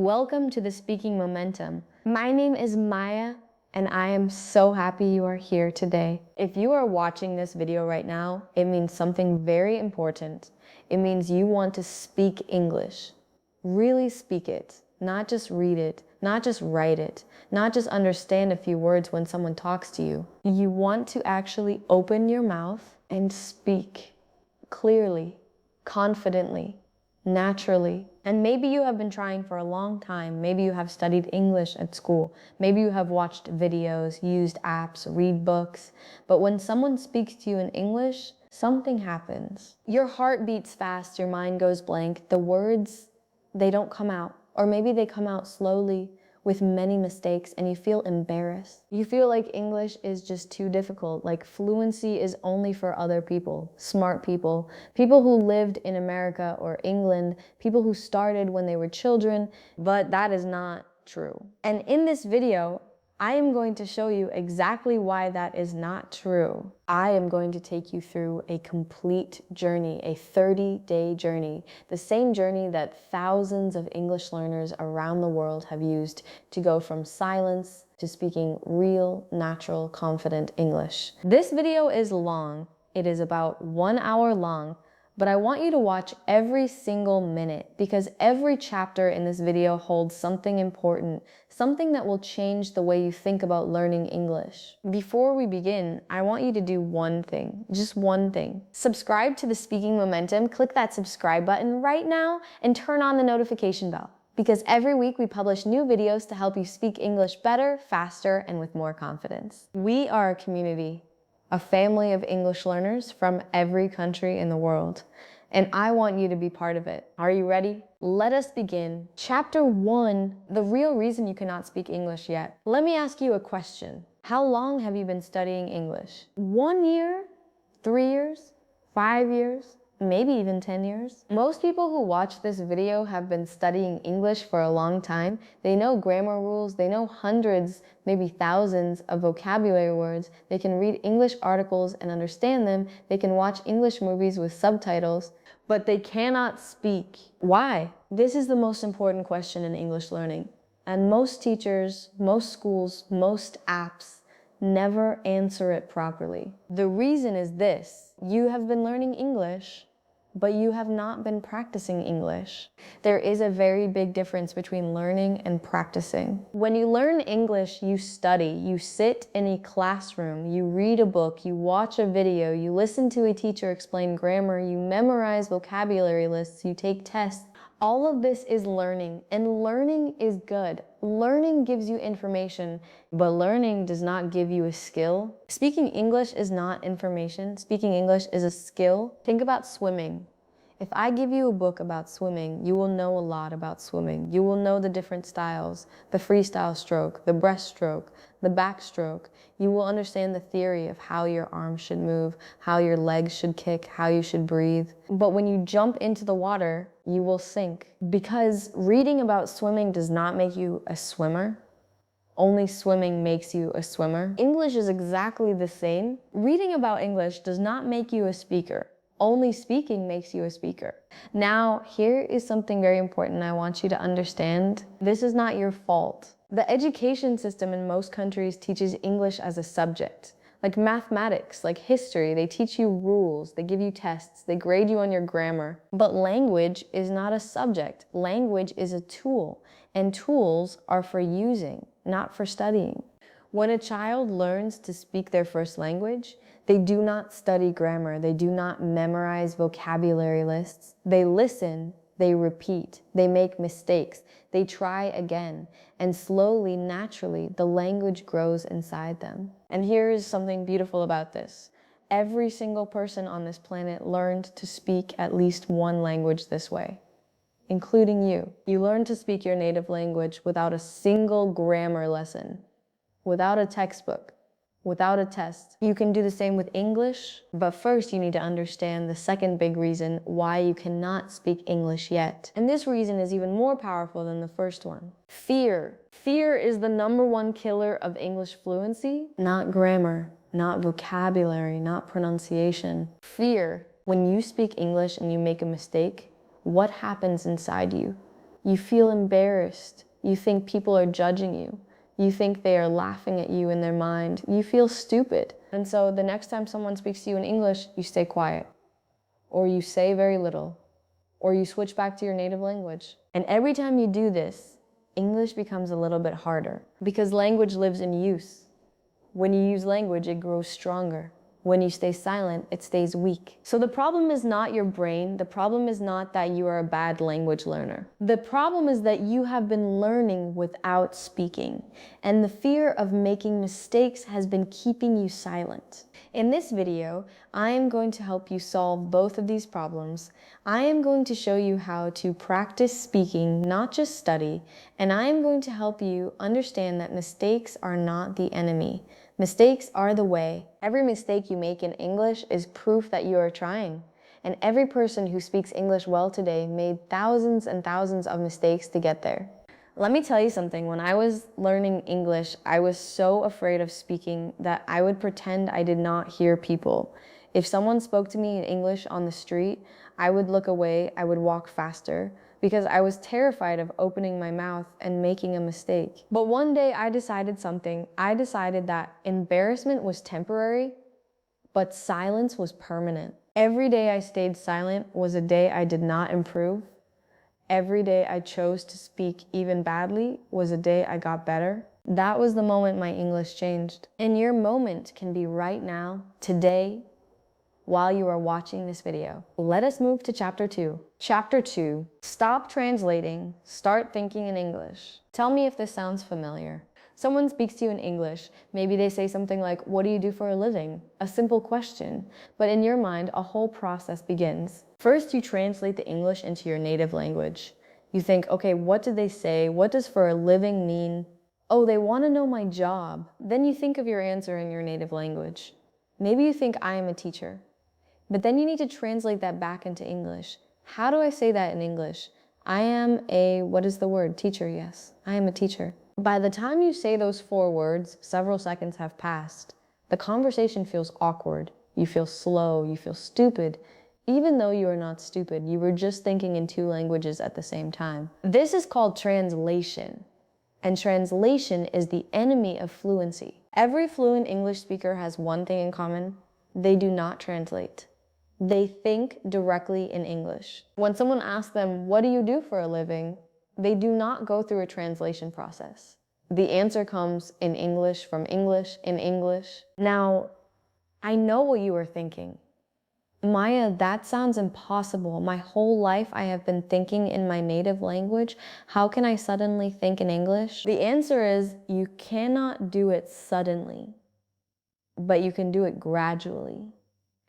Welcome to the Speaking Momentum. My name is Maya, and I am so happy you are here today. If you are watching this video right now, it means something very important. It means you want to speak English. Really speak it, not just read it, not just write it, not just understand a few words when someone talks to you. You want to actually open your mouth and speak clearly, confidently, naturally. And maybe you have been trying for a long time. Maybe you have studied English at school. Maybe you have watched videos, used apps, read books. But when someone speaks to you in English, something happens. Your heart beats fast, your mind goes blank. The words, they don't come out. Or maybe they come out slowly with many mistakes and you feel embarrassed. You feel like English is just too difficult, like fluency is only for other people, smart people, people who lived in America or England, people who started when they were children, but that is not true. And in this video, I am going to show you exactly why that is not true. I am going to take you through a complete journey, a 30-day journey, the same journey that thousands of English learners around the world have used to go from silence to speaking real, natural, confident English. This video is long. It is about 1 hour long. But I want you to watch every single minute because every chapter in this video holds something important, something that will change the way you think about learning English. Before we begin, I want you to do one thing, just one thing. Subscribe to the Speaking Momentum, click that subscribe button right now and turn on the notification bell because every week we publish new videos to help you speak English better, faster, and with more confidence. We are a community, a family of English learners from every country in the world. And I want you to be part of it. Are you ready? Let us begin. Chapter 1, the real reason you cannot speak English yet. Let me ask you a question. How long have you been studying English? 1 year? 3 years? 5 years? Maybe even 10 years. Most people who watch this video have been studying English for a long time. They know grammar rules, they know hundreds, maybe thousands of vocabulary words. They can read English articles and understand them. They can watch English movies with subtitles, but they cannot speak. Why? This is the most important question in English learning. And most teachers, most schools, most apps never answer it properly. The reason is this: you have been learning English, but you have not been practicing English. There is a very big difference between learning and practicing. When you learn English, you study, you sit in a classroom, you read a book, you watch a video, you listen to a teacher explain grammar, you memorize vocabulary lists, you take tests. All of this is learning, and learning is good. Learning gives you information, but learning does not give you a skill. Speaking English is not information. Speaking English is a skill. Think about swimming. If I give you a book about swimming, you will know a lot about swimming. You will know the different styles, the freestyle stroke, the breaststroke, the backstroke. You will understand the theory of how your arms should move, how your legs should kick, how you should breathe. But when you jump into the water, you will sink. Because reading about swimming does not make you a swimmer. Only swimming makes you a swimmer. English is exactly the same. Reading about English does not make you a speaker. Only speaking makes you a speaker. Now, here is something very important I want you to understand. This is not your fault. The education system in most countries teaches English as a subject. Like mathematics, like history, they teach you rules, they give you tests, they grade you on your grammar. But language is not a subject. Language is a tool, and tools are for using, not for studying. When a child learns to speak their first language, they do not study grammar, they do not memorize vocabulary lists. They listen, they repeat, they make mistakes, they try again, and slowly, naturally, the language grows inside them. And here is something beautiful about this. Every single person on this planet learned to speak at least one language this way, including you. You learned to speak your native language without a single grammar lesson, without a textbook, without a test. You can do the same with English, but first you need to understand the second big reason why you cannot speak English yet. And this reason is even more powerful than the first one. Fear. Fear is the #1 killer of English fluency, not grammar, not vocabulary, not pronunciation. Fear. When you speak English and you make a mistake, what happens inside you? You feel embarrassed. You think people are judging you. You think they are laughing at you in their mind. You feel stupid. And so the next time someone speaks to you in English, you stay quiet, or you say very little, or you switch back to your native language. And every time you do this, English becomes a little bit harder because language lives in use. When you use language, it grows stronger. When you stay silent, it stays weak. So the problem is not your brain. The problem is not that you are a bad language learner. The problem is that you have been learning without speaking, and the fear of making mistakes has been keeping you silent. In this video, I am going to help you solve both of these problems. I am going to show you how to practice speaking, not just study, and I am going to help you understand that mistakes are not the enemy. Mistakes are the way. Every mistake you make in English is proof that you are trying. And every person who speaks English well today made thousands and thousands of mistakes to get there. Let me tell you something. When I was learning English, I was so afraid of speaking that I would pretend I did not hear people. If someone spoke to me in English on the street, I would look away, I would walk faster, because I was terrified of opening my mouth and making a mistake. But one day I decided something. I decided that embarrassment was temporary, but silence was permanent. Every day I stayed silent was a day I did not improve. Every day I chose to speak even badly was a day I got better. That was the moment my English changed. And your moment can be right now, today, while you are watching this video. Let us move to chapter 2. Chapter 2, stop translating, start thinking in English. Tell me if this sounds familiar. Someone speaks to you in English. Maybe they say something like, "What do you do for a living?" A simple question, but in your mind, a whole process begins. First, you translate the English into your native language. You think, okay, what did they say? What does for a living mean? Oh, they want to know my job. Then you think of your answer in your native language. Maybe you think, I am a teacher. But then you need to translate that back into English. How do I say that in English? I am a, what is the word? Teacher, yes. I am a teacher. By the time you say those 4 words, several seconds have passed. The conversation feels awkward. You feel slow. You feel stupid. Even though you are not stupid, you were just thinking in 2 languages at the same time. This is called translation. And translation is the enemy of fluency. Every fluent English speaker has one thing in common. They do not translate. They think directly in English. When someone asks them, "What do you do for a living?" they do not go through a translation process. The answer comes in English, from English, in English. Now, I know what you are thinking. Maya, that sounds impossible. My whole life I have been thinking in my native language. How can I suddenly think in English? The answer is you cannot do it suddenly, but you can do it gradually.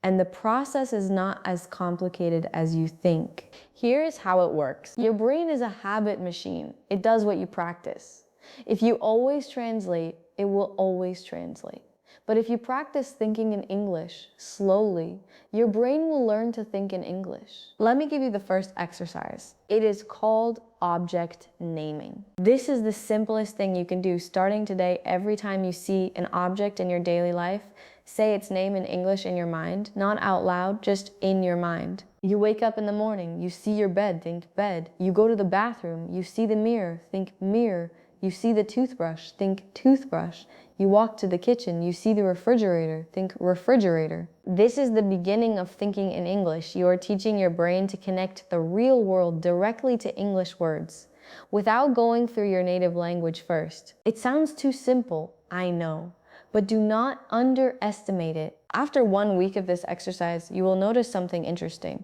And the process is not as complicated as you think. Here's how it works. Your brain is a habit machine. It does what you practice. If you always translate, it will always translate. But if you practice thinking in English slowly, your brain will learn to think in English. Let me give you the first exercise. It is called object naming. This is the simplest thing you can do starting today. Every time you see an object in your daily life, say its name in English in your mind, not out loud, just in your mind. You wake up in the morning, you see your bed, think bed. You go to the bathroom, you see the mirror, think mirror. You see the toothbrush, think toothbrush. You walk to the kitchen, you see the refrigerator, think refrigerator. This is the beginning of thinking in English. You are teaching your brain to connect the real world directly to English words, without going through your native language first. It sounds too simple, I know, but do not underestimate it. After 1 week of this exercise, you will notice something interesting.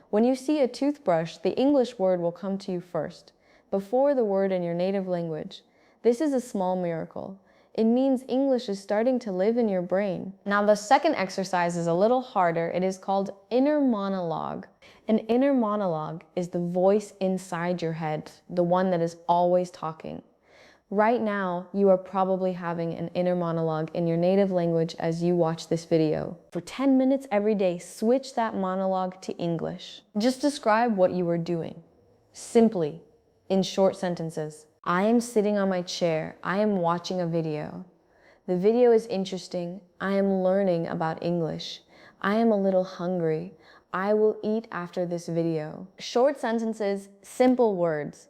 When you see a toothbrush, the English word will come to you first, before the word in your native language. This is a small miracle. It means English is starting to live in your brain. Now, the second exercise is a little harder. It is called inner monologue. An inner monologue is the voice inside your head, the one that is always talking. Right now, you are probably having an inner monologue in your native language as you watch this video. For 10 minutes every day, switch that monologue to English. Just describe what you are doing, simply, in short sentences. I am sitting on my chair. I am watching a video. The video is interesting. I am learning about English. I am a little hungry. I will eat after this video. Short sentences, simple words.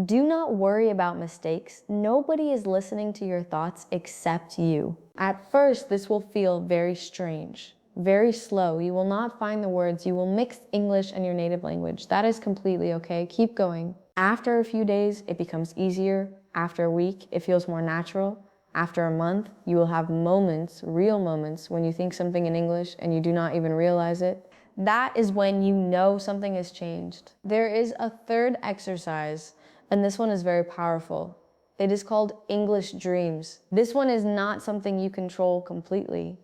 Do not worry about mistakes. Nobody is listening to your thoughts except you. At first, this will feel very strange, very slow. You will not find the words. You will mix English and your native language. That is completely okay. Keep going. After a few days, it becomes easier. After a week, it feels more natural. After a month, you will have moments, real moments, when you think something in English and you do not even realize it. That is when you know something has changed. There is a third exercise, and this one is very powerful. It is called English dreams. This one is not something you control completely,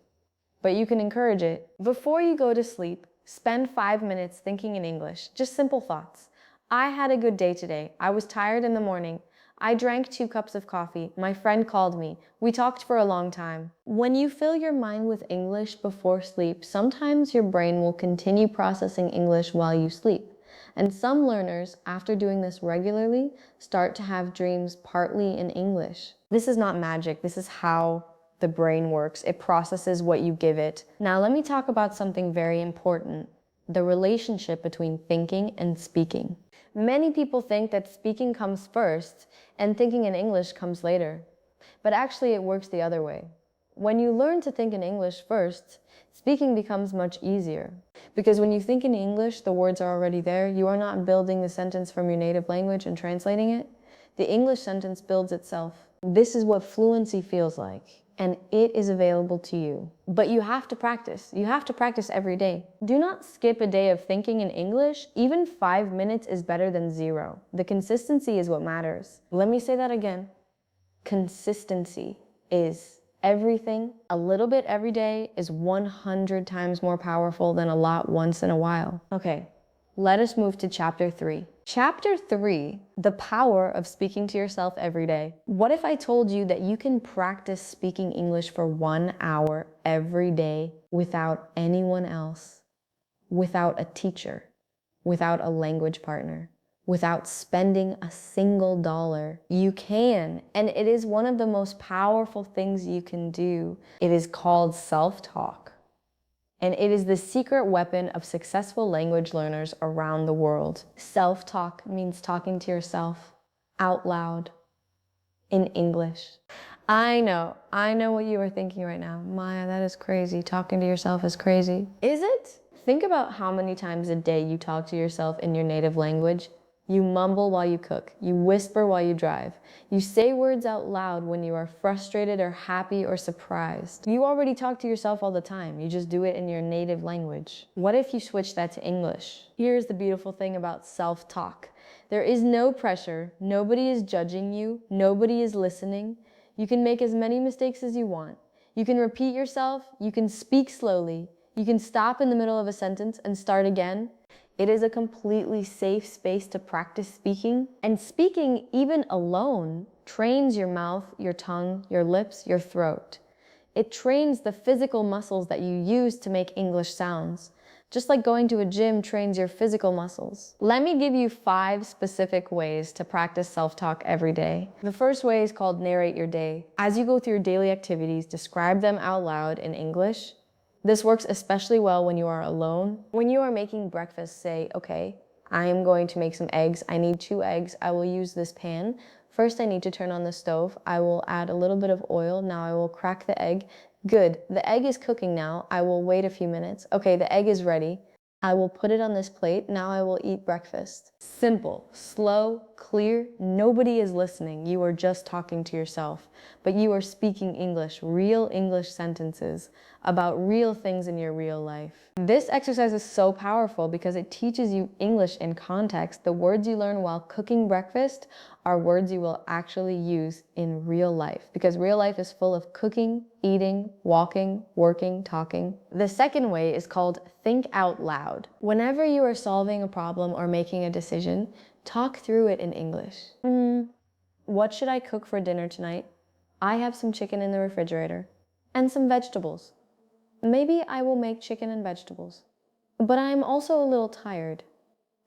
but you can encourage it. Before you go to sleep, spend 5 minutes thinking in English, just simple thoughts. I had a good day today. I was tired in the morning. I drank 2 cups of coffee. My friend called me. We talked for a long time. When you fill your mind with English before sleep, sometimes your brain will continue processing English while you sleep. And some learners, after doing this regularly, start to have dreams partly in English. This is not magic. This is how the brain works. It processes what you give it. Now let me talk about something very important, the relationship between thinking and speaking. Many people think that speaking comes first and thinking in English comes later. But actually it works the other way. When you learn to think in English first, speaking becomes much easier. Because when you think in English, the words are already there. You are not building the sentence from your native language and translating it. The English sentence builds itself. This is what fluency feels like, and it is available to you. But you have to practice. You have to practice every day. Do not skip a day of thinking in English. Even 5 minutes is better than 0. The consistency is what matters. Let me say that again. Consistency is everything. A little bit every day is 100 times more powerful than a lot once in a while. Okay, let us move to chapter 3. Chapter 3, the power of speaking to yourself every day. What if I told you that you can practice speaking English for 1 hour every day without anyone else, without a teacher, without a language partner, without spending a single dollar? You can, and it is one of the most powerful things you can do. It is called self-talk. And it is the secret weapon of successful language learners around the world. Self-talk means talking to yourself out loud in English. I know what you are thinking right now. Maya, that is crazy. Talking to yourself is crazy. Is it? Think about how many times a day you talk to yourself in your native language. You mumble while you cook. You whisper while you drive. You say words out loud when you are frustrated or happy or surprised. You already talk to yourself all the time. You just do it in your native language. What if you switch that to English? Here's the beautiful thing about self-talk. There is no pressure. Nobody is judging you. Nobody is listening. You can make as many mistakes as you want. You can repeat yourself. You can speak slowly. You can stop in the middle of a sentence and start again. It is a completely safe space to practice speaking. And speaking, even alone, trains your mouth, your tongue, your lips, your throat. It trains the physical muscles that you use to make English sounds. Just like going to a gym trains your physical muscles. Let me give you 5 specific ways to practice self-talk every day. The first way is called narrate your day. As you go through your daily activities, describe them out loud in English. This works especially well when you are alone. When you are making breakfast, say, okay, I am going to make some eggs. I need 2 eggs. I will use this pan. First, I need to turn on the stove. I will add a little bit of oil. Now I will crack the egg. Good. The egg is cooking now. I will wait a few minutes. Okay, the egg is ready. I will put it on this plate. Now I will eat breakfast. Simple, slow, clear. Nobody is listening. You are just talking to yourself. But you are speaking English, real English sentences about real things in your real life. This exercise is so powerful because it teaches you English in context. The words you learn while cooking breakfast are words you will actually use in real life, because real life is full of cooking, eating, walking, working, talking. The second way is called think out loud. Whenever you are solving a problem or making a decision, talk through it in English. What should I cook for dinner tonight? I have some chicken in the refrigerator and some vegetables. Maybe I will make chicken and vegetables. But I'm also a little tired.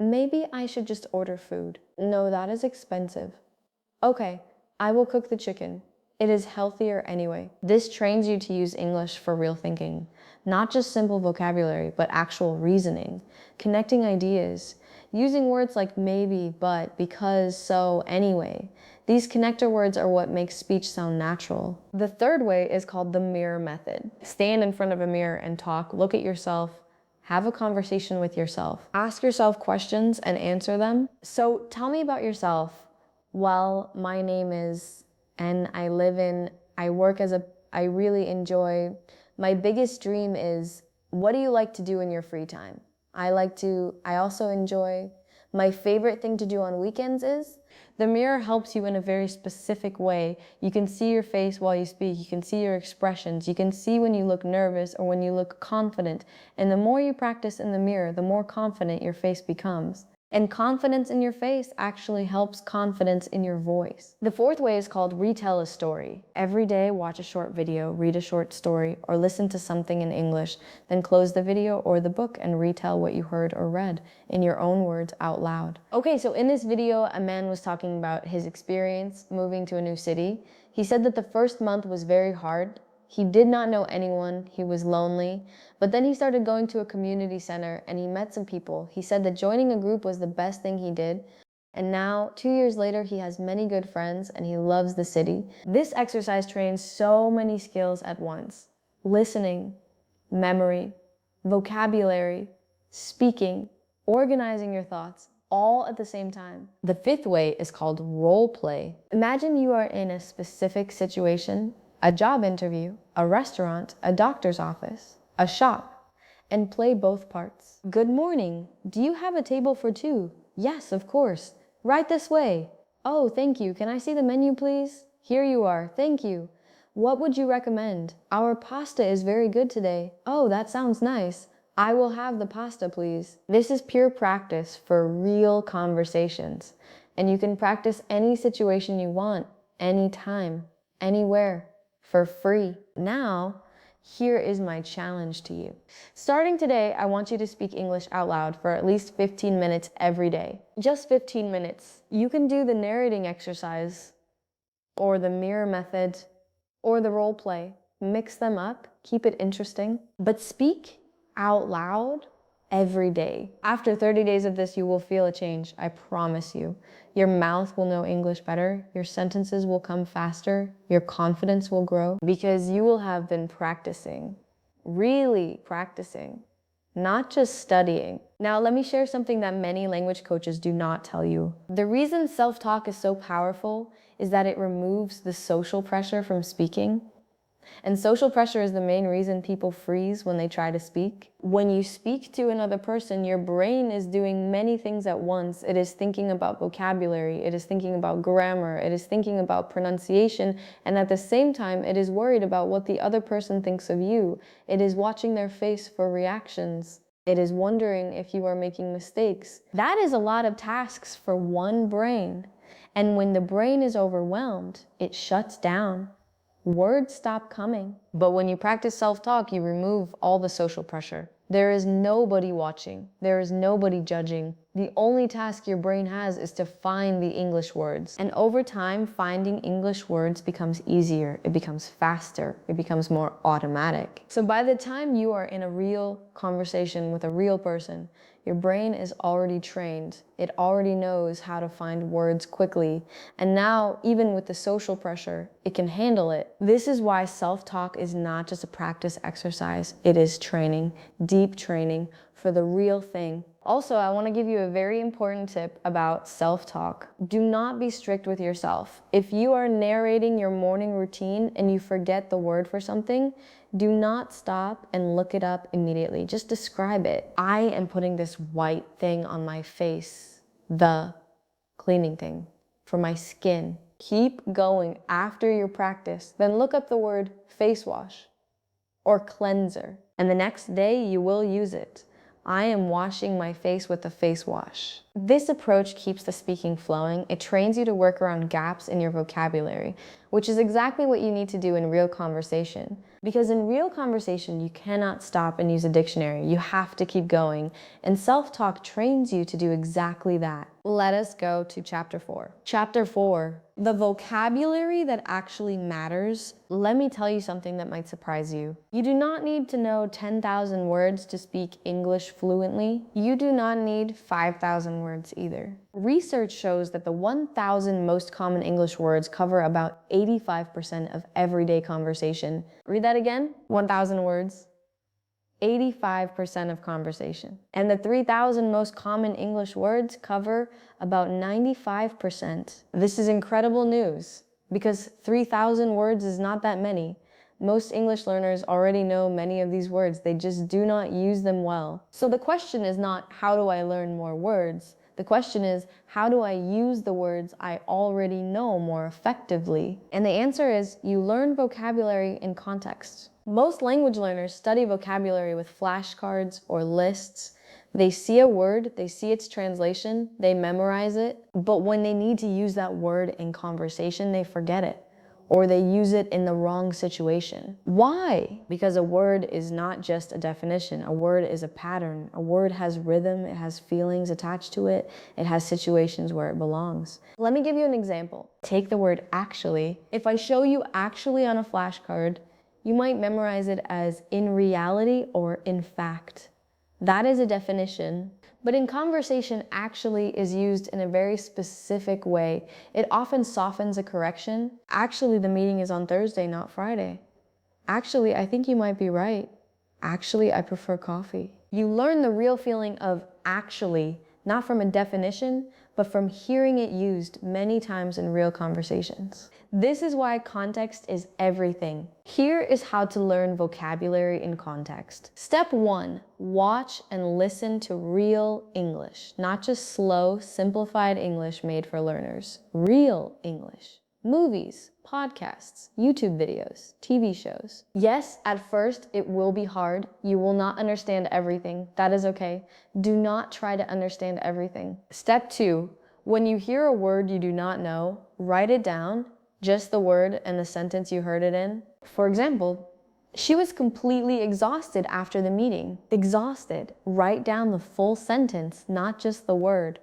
Maybe I should just order food. No, that is expensive. Okay, I will cook the chicken. it is healthier anyway. This trains you to use English for real thinking, not just simple vocabulary, but actual reasoning, connecting ideas, using words like maybe, but, because, so, anyway. These connector words are what makes speech sound natural. The third way is called the mirror method. Stand in front of a mirror and talk, look at yourself, have a conversation with yourself. Ask yourself questions and answer them. So tell me about yourself. Well, my name is, and I work as I really enjoy, my biggest dream is, what do you like to do in your free time? I also enjoy, my favorite thing to do on weekends is. The mirror helps you in a very specific way. You can see your face while you speak. You can see your expressions. You can see when you look nervous or when you look confident. And the more you practice in the mirror, the more confident your face becomes. And confidence in your face actually helps confidence in your voice. The fourth way is called retell a story. Every day, watch a short video, read a short story, or listen to something in English, then close the video or the book and retell what you heard or read in your own words out loud. Okay, so in this video, a man was talking about his experience moving to a new city. He said that the first month was very hard. He did not know anyone, he was lonely, but then he started going to a community center and he met some people. He said that joining a group was the best thing he did, and now, 2 years later, he has many good friends and he loves the city. This exercise trains so many skills at once: listening, memory, vocabulary, speaking, organizing your thoughts, all at the same time. The fifth way is called role play. Imagine you are in a specific situation, a job interview, a restaurant, a doctor's office, a shop, and play both parts. Good morning. Do you have a table for two? Yes, of course. Right this way. Oh, thank you. Can I see the menu, please? Here you are. Thank you. What would you recommend? Our pasta is very good today. Oh, that sounds nice. I will have the pasta, please. This is pure practice for real conversations. And you can practice any situation you want, anytime, anywhere, for free. Now, here is my challenge to you. Starting today, I want you to speak English out loud for at least 15 minutes every day. Just 15 minutes. You can do the narrating exercise, or the mirror method, or the role play. Mix them up, keep it interesting, but speak out loud every day. After 30 days of this, you will feel a change, I promise you. Your mouth will know English better, your sentences will come faster, your confidence will grow, because you will have been practicing, really practicing, not just studying. Now, let me share something that many language coaches do not tell you. The reason self-talk is so powerful is that it removes the social pressure from speaking. And social pressure is the main reason people freeze when they try to speak. When you speak to another person, your brain is doing many things at once. It is thinking about vocabulary, it is thinking about grammar, it is thinking about pronunciation, and at the same time, it is worried about what the other person thinks of you. It is watching their face for reactions. It is wondering if you are making mistakes. That is a lot of tasks for one brain. And when the brain is overwhelmed, it shuts down. Words stop coming. But when you practice self-talk, you remove all the social pressure. There is nobody watching. There is nobody judging. The only task your brain has is to find the English words. And over time, finding English words becomes easier. It becomes faster. It becomes more automatic. So by the time you are in a real conversation with a real person, your brain is already trained. It already knows how to find words quickly. And now, even with the social pressure, it can handle it. This is why self-talk is not just a practice exercise. It is training, deep training for the real thing. Also, I want to give you a very important tip about self-talk. Do not be strict with yourself. If you are narrating your morning routine and you forget the word for something, do not stop and look it up immediately. Just describe it. I am putting this white thing on my face, the cleaning thing, for my skin. Keep going after your practice. Then look up the word face wash or cleanser. And the next day you will use it. I am washing my face with a face wash. This approach keeps the speaking flowing. It trains you to work around gaps in your vocabulary, which is exactly what you need to do in real conversation. Because in real conversation, you cannot stop and use a dictionary. You have to keep going. And self-talk trains you to do exactly that. Let us go to chapter 4. Chapter 4, the vocabulary that actually matters. Let me tell you something that might surprise you. You do not need to know 10,000 words to speak English fluently. You do not need 5,000 words either. Research shows that the 1,000 most common English words cover about 85% of everyday conversation. Read that again, 1,000 words. 85% of conversation. And the 3,000 most common English words cover about 95%. This is incredible news because 3,000 words is not that many. Most English learners already know many of these words. They just do not use them well. So the question is not, how do I learn more words? The question is, how do I use the words I already know more effectively? And the answer is, you learn vocabulary in context. Most language learners study vocabulary with flashcards or lists. They see a word, they see its translation, they memorize it, but when they need to use that word in conversation, they forget it, or they use it in the wrong situation. Why? Because a word is not just a definition. A word is a pattern. A word has rhythm, it has feelings attached to it, it has situations where it belongs. Let me give you an example. Take the word actually. If I show you actually on a flashcard, you might memorize it as in reality or in fact. That is a definition. But in conversation, actually is used in a very specific way. It often softens a correction. Actually, the meeting is on Thursday, not Friday. Actually, I think you might be right. Actually, I prefer coffee. You learn the real feeling of actually, not from a definition, but from hearing it used many times in real conversations. This is why context is everything. Here is how to learn vocabulary in context. Step 1, watch and listen to real English, not just slow, simplified English made for learners. Real English. Movies, podcasts, YouTube videos, TV shows. Yes, at first it will be hard. You will not understand everything. That is okay. Do not try to understand everything. Step 2, when you hear a word you do not know, write it down, just the word and the sentence you heard it in. For example, she was completely exhausted after the meeting. Exhausted. Write down the full sentence, not just the word.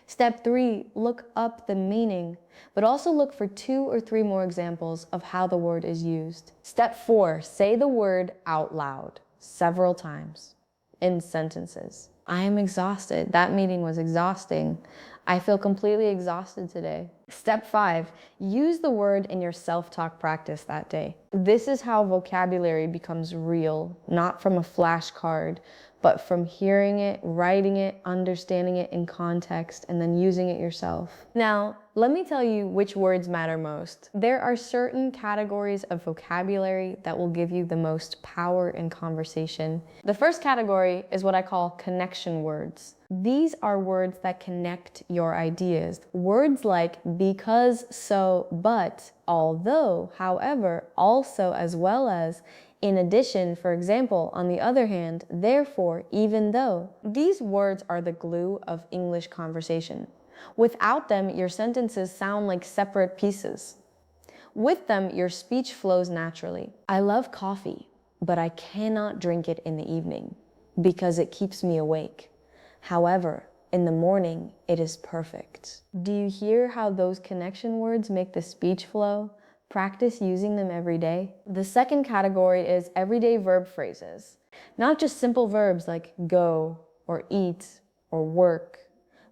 Step 3, look up the meaning, but also look for 2 or 3 more examples of how the word is used. Step 4, say the word out loud several times in sentences. I am exhausted. That meeting was exhausting. I feel completely exhausted today. Step 5, use the word in your self-talk practice that day. This is how vocabulary becomes real, not from a flashcard, but from hearing it, writing it, understanding it in context, and then using it yourself. Now, let me tell you which words matter most. There are certain categories of vocabulary that will give you the most power in conversation. The first category is what I call connection words. These are words that connect your ideas. Words like because, so, but, although, however, also, as well as, in addition, for example, on the other hand, therefore, even though. These words are the glue of English conversation. Without them, your sentences sound like separate pieces. With them, your speech flows naturally. I love coffee, but I cannot drink it in the evening because it keeps me awake. However, in the morning, it is perfect. Do you hear how those connection words make the speech flow? Practice using them every day. The second category is everyday verb phrases. Not just simple verbs like go, or eat, or work,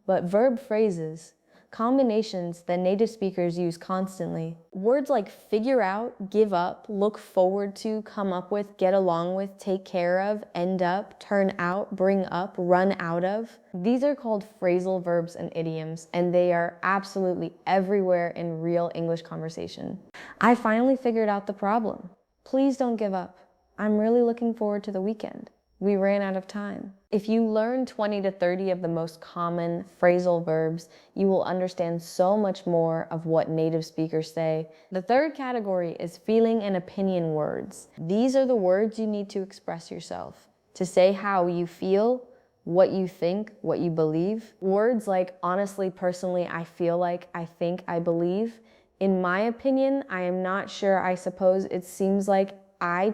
but verb phrases, combinations that native speakers use constantly. Words like figure out, give up, look forward to, come up with, get along with, take care of, end up, turn out, bring up, run out of. These are called phrasal verbs and idioms, and they are absolutely everywhere in real English conversation. I finally figured out the problem. Please don't give up. I'm really looking forward to the weekend. We ran out of time. If you learn 20 to 30 of the most common phrasal verbs, you will understand so much more of what native speakers say. The third category is feeling and opinion words. These are the words you need to express yourself, to say how you feel, what you think, what you believe. Words like honestly, personally, I feel like, I think, I believe. In my opinion, I am not sure. I suppose it seems like I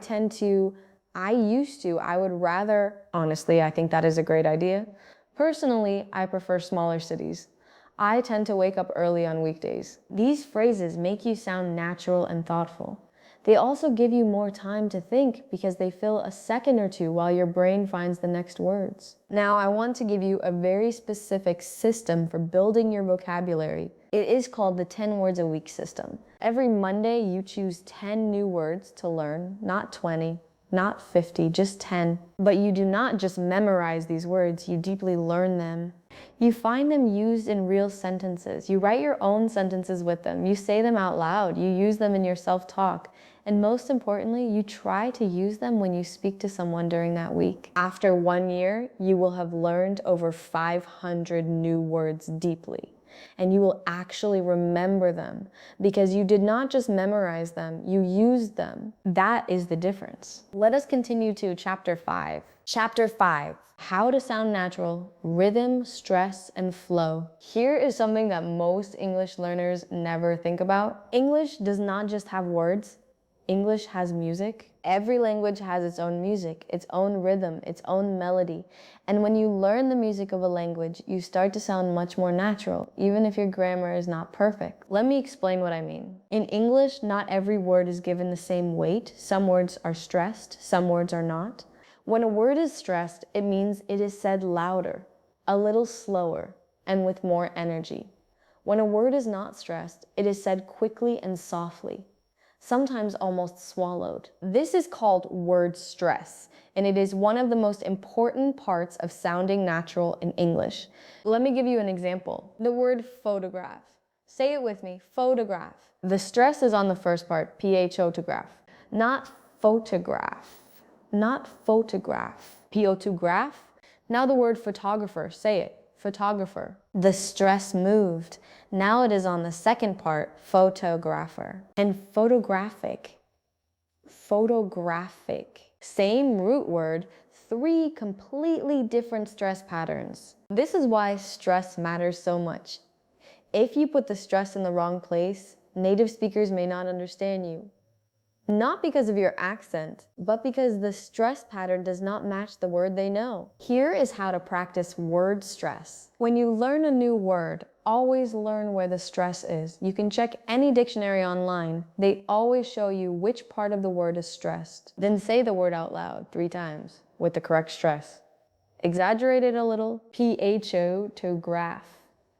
would rather, honestly, I think that is a great idea. Personally, I prefer smaller cities. I tend to wake up early on weekdays. These phrases make you sound natural and thoughtful. They also give you more time to think because they fill a second or two while your brain finds the next words. Now, I want to give you a very specific system for building your vocabulary. It is called the 10 words a week system. Every Monday, you choose 10 new words to learn, not 20, not 50, just 10. But you do not just memorize these words, you deeply learn them. You find them used in real sentences. You write your own sentences with them. You say them out loud. You use them in your self-talk. And most importantly, you try to use them when you speak to someone during that week. After 1 year, you will have learned over 500 new words deeply. And you will actually remember them because you did not just memorize them, you used them. That is the difference. Let us continue to chapter 5. Chapter 5, how to sound natural, rhythm, stress, and flow. Here is something that most English learners never think about. English does not just have words. English has music. Every language has its own music, its own rhythm, its own melody. And when you learn the music of a language, you start to sound much more natural, even if your grammar is not perfect. Let me explain what I mean. In English, not every word is given the same weight. Some words are stressed, some words are not. When a word is stressed, it means it is said louder, a little slower, and with more energy. When a word is not stressed, it is said quickly and softly, sometimes almost swallowed. This is called word stress, and it is one of the most important parts of sounding natural in English. Let me give you an example. The word photograph. Say it with me, photograph. The stress is on the first part, photograph, not photograph, not photograph, photograph. Now the word photographer, say it, photographer. The stress moved. Now it is on the second part, photographer. And photographic, photographic. Same root word, 3 completely different stress patterns. This is why stress matters so much. If you put the stress in the wrong place, native speakers may not understand you. Not because of your accent, but because the stress pattern does not match the word they know. Here is how to practice word stress. When you learn a new word, always learn where the stress is. You can check any dictionary online. They always show you which part of the word is stressed. Then say the word out loud 3 times with the correct stress. Exaggerate it a little. Photograph.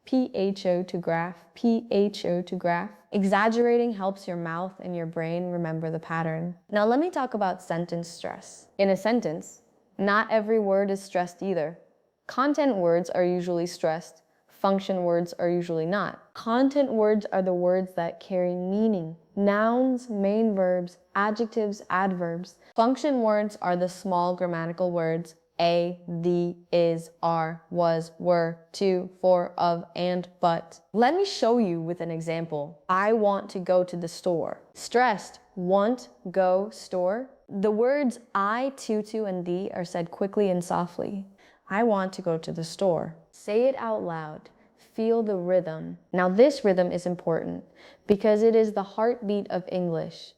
Photograph. Photograph. Exaggerating helps your mouth and your brain remember the pattern. Now let me talk about sentence stress. In a sentence, not every word is stressed either. Content words are usually stressed. Function words are usually not. Content words are the words that carry meaning. Nouns, main verbs, adjectives, adverbs. Function words are the small grammatical words a, the, is, are, was, were, to, for, of, and, but. Let me show you with an example. I want to go to the store. Stressed, want, go, store. The words I, to, and the are said quickly and softly. I want to go to the store. Say it out loud. Feel the rhythm. Now this rhythm is important because it is the heartbeat of English.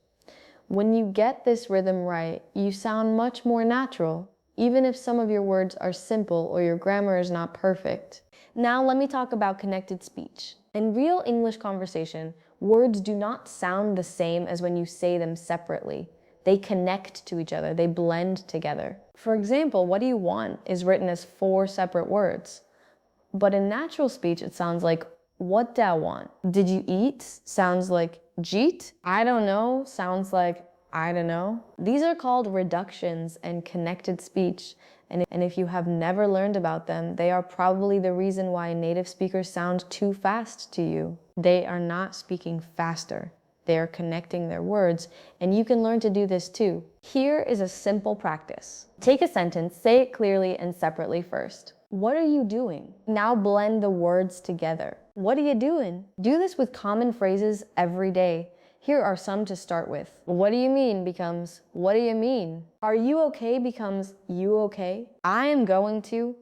When you get this rhythm right, you sound much more natural, even if some of your words are simple or your grammar is not perfect. Now let me talk about connected speech. In real English conversation, words do not sound the same as when you say them separately. They connect to each other, they blend together. For example, what do you want is written as 4 separate words. But in natural speech, it sounds like, what do I want? Did you eat? Sounds like, jeet. I don't know sounds like, I don't know. These are called reductions and connected speech. And if you have never learned about them, they are probably the reason why native speakers sound too fast to you. They are not speaking faster. They are connecting their words, and you can learn to do this too. Here is a simple practice. Take a sentence, say it clearly and separately first. What are you doing? Now blend the words together. What are you doing? Do this with common phrases every day. Here are some to start with. What do you mean becomes, what do you mean? Are you okay becomes, you okay? I am going to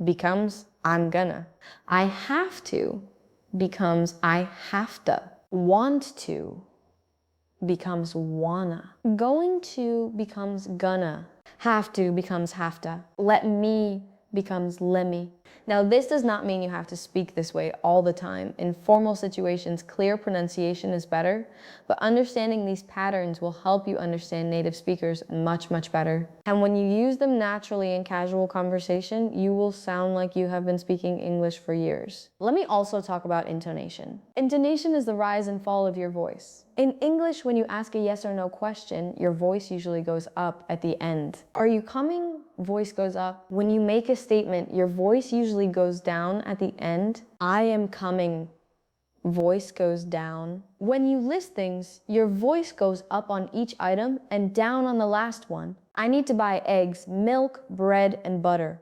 becomes, I'm gonna. I have to becomes, I have to. Want to becomes wanna. Going to becomes gonna. Have to becomes hafta. Let me becomes lemme. Now, this does not mean you have to speak this way all the time. In formal situations, clear pronunciation is better, but understanding these patterns will help you understand native speakers much, much better. And when you use them naturally in casual conversation, you will sound like you have been speaking English for years. Let me also talk about intonation. Intonation is the rise and fall of your voice. In English, when you ask a yes or no question, your voice usually goes up at the end. Are you coming? Voice goes up. When you make a statement, your voice usually goes down at the end. I am coming. Voice goes down. When you list things, your voice goes up on each item and down on the last one. I need to buy eggs, milk, bread, and butter.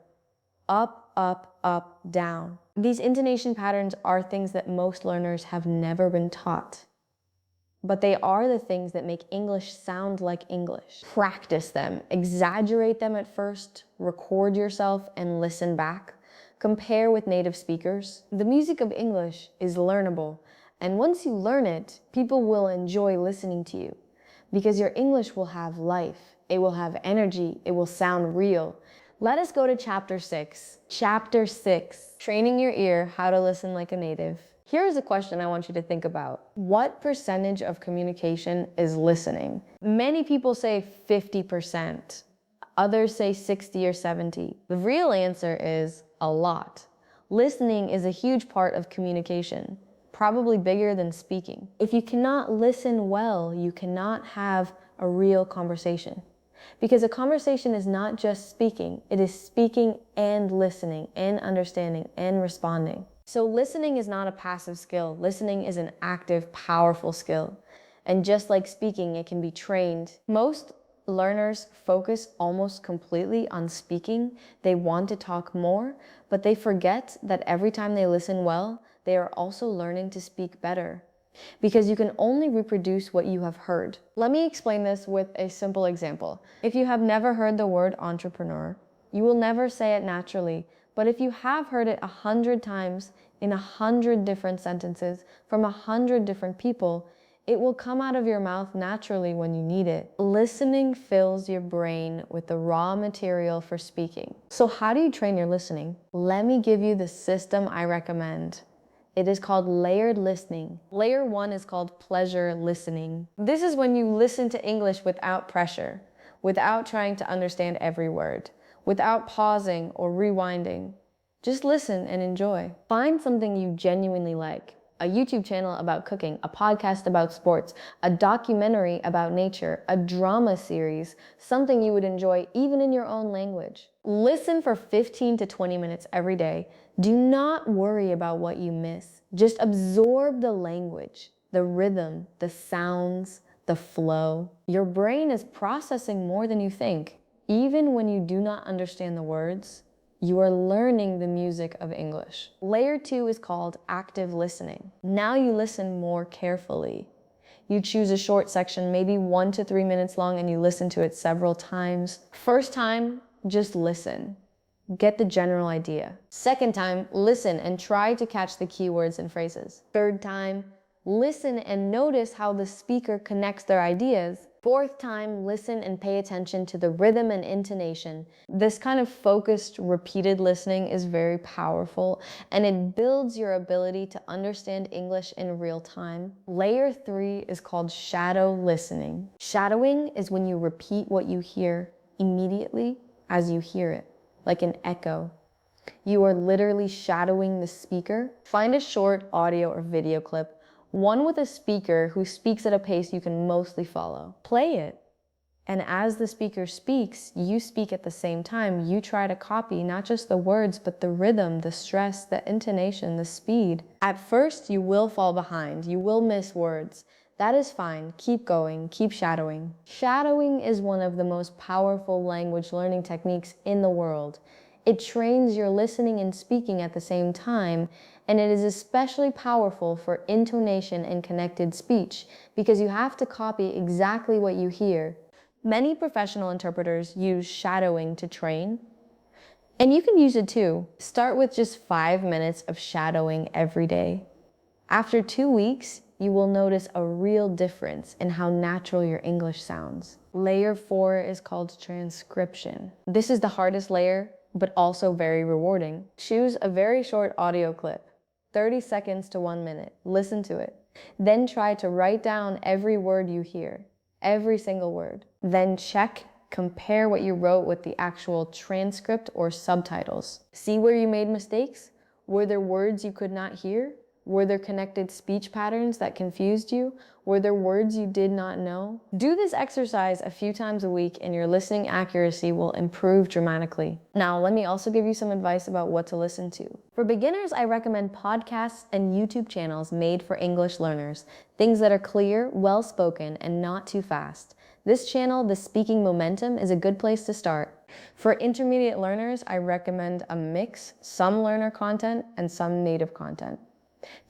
Up, up, up, down. These intonation patterns are things that most learners have never been taught. But they are the things that make English sound like English. Practice them. Exaggerate them at first. Record yourself and listen back. Compare with native speakers. The music of English is learnable, and once you learn it, people will enjoy listening to you because your English will have life, it will have energy, it will sound real. Let us go to Chapter 6. Chapter 6, Training Your Ear, How to Listen Like a Native. Here's a question I want you to think about. What percentage of communication is listening? Many people say 50%. Others say 60 or 70. The real answer is a lot. Listening is a huge part of communication, probably bigger than speaking. If you cannot listen well, you cannot have a real conversation. Because a conversation is not just speaking, it is speaking and listening and understanding and responding. So listening is not a passive skill. Listening is an active, powerful skill. And just like speaking, it can be trained. Most learners focus almost completely on speaking. They want to talk more, but they forget that every time they listen well, they are also learning to speak better. Because you can only reproduce what you have heard. Let me explain this with a simple example. If you have never heard the word entrepreneur, you will never say it naturally. But if you have heard it 100 times in 100 different sentences from 100 different people, it will come out of your mouth naturally when you need it. Listening fills your brain with the raw material for speaking. So how do you train your listening? Let me give you the system I recommend. It is called layered listening. Layer 1 is called pleasure listening. This is when you listen to English without pressure, without trying to understand every word, without pausing or rewinding. Just listen and enjoy. Find something you genuinely like. A YouTube channel about cooking, a podcast about sports, a documentary about nature, a drama series, something you would enjoy even in your own language. Listen for 15 to 20 minutes every day. Do not worry about what you miss. Just absorb the language, the rhythm, the sounds, the flow. Your brain is processing more than you think. Even when you do not understand the words, you are learning the music of English. Layer 2 is called active listening. Now you listen more carefully. You choose a short section, maybe 1 to 3 minutes long, and you listen to it several times. First time, just listen. Get the general idea. Second time, listen and try to catch the keywords and phrases. Third time, listen and notice how the speaker connects their ideas. Fourth time, listen and pay attention to the rhythm and intonation. This kind of focused, repeated listening is very powerful, and it builds your ability to understand English in real time. Layer 3 is called shadow listening. Shadowing is when you repeat what you hear immediately as you hear it, like an echo. You are literally shadowing the speaker. Find a short audio or video clip, one with a speaker who speaks at a pace you can mostly follow. Play it. And as the speaker speaks, you speak at the same time. You try to copy not just the words, but the rhythm, the stress, the intonation, the speed. At first, you will fall behind. You will miss words. That is fine. Keep going. Keep shadowing. Shadowing is one of the most powerful language learning techniques in the world. It trains your listening and speaking at the same time, and it is especially powerful for intonation and connected speech because you have to copy exactly what you hear. Many professional interpreters use shadowing to train, and you can use it too. Start with just 5 minutes of shadowing every day. After 2 weeks, you will notice a real difference in how natural your English sounds. Layer 4 is called transcription. This is the hardest layer, but also very rewarding. Choose a very short audio clip, 30 seconds to 1 minute. Listen to it. Then try to write down every word you hear, every single word. Then compare what you wrote with the actual transcript or subtitles. See where you made mistakes? Were there words you could not hear? Were there connected speech patterns that confused you? Were there words you did not know? Do this exercise a few times a week and your listening accuracy will improve dramatically. Now, let me also give you some advice about what to listen to. For beginners, I recommend podcasts and YouTube channels made for English learners, things that are clear, well-spoken, and not too fast. This channel, The Speaking Momentum, is a good place to start. For intermediate learners, I recommend a mix, some learner content and some native content.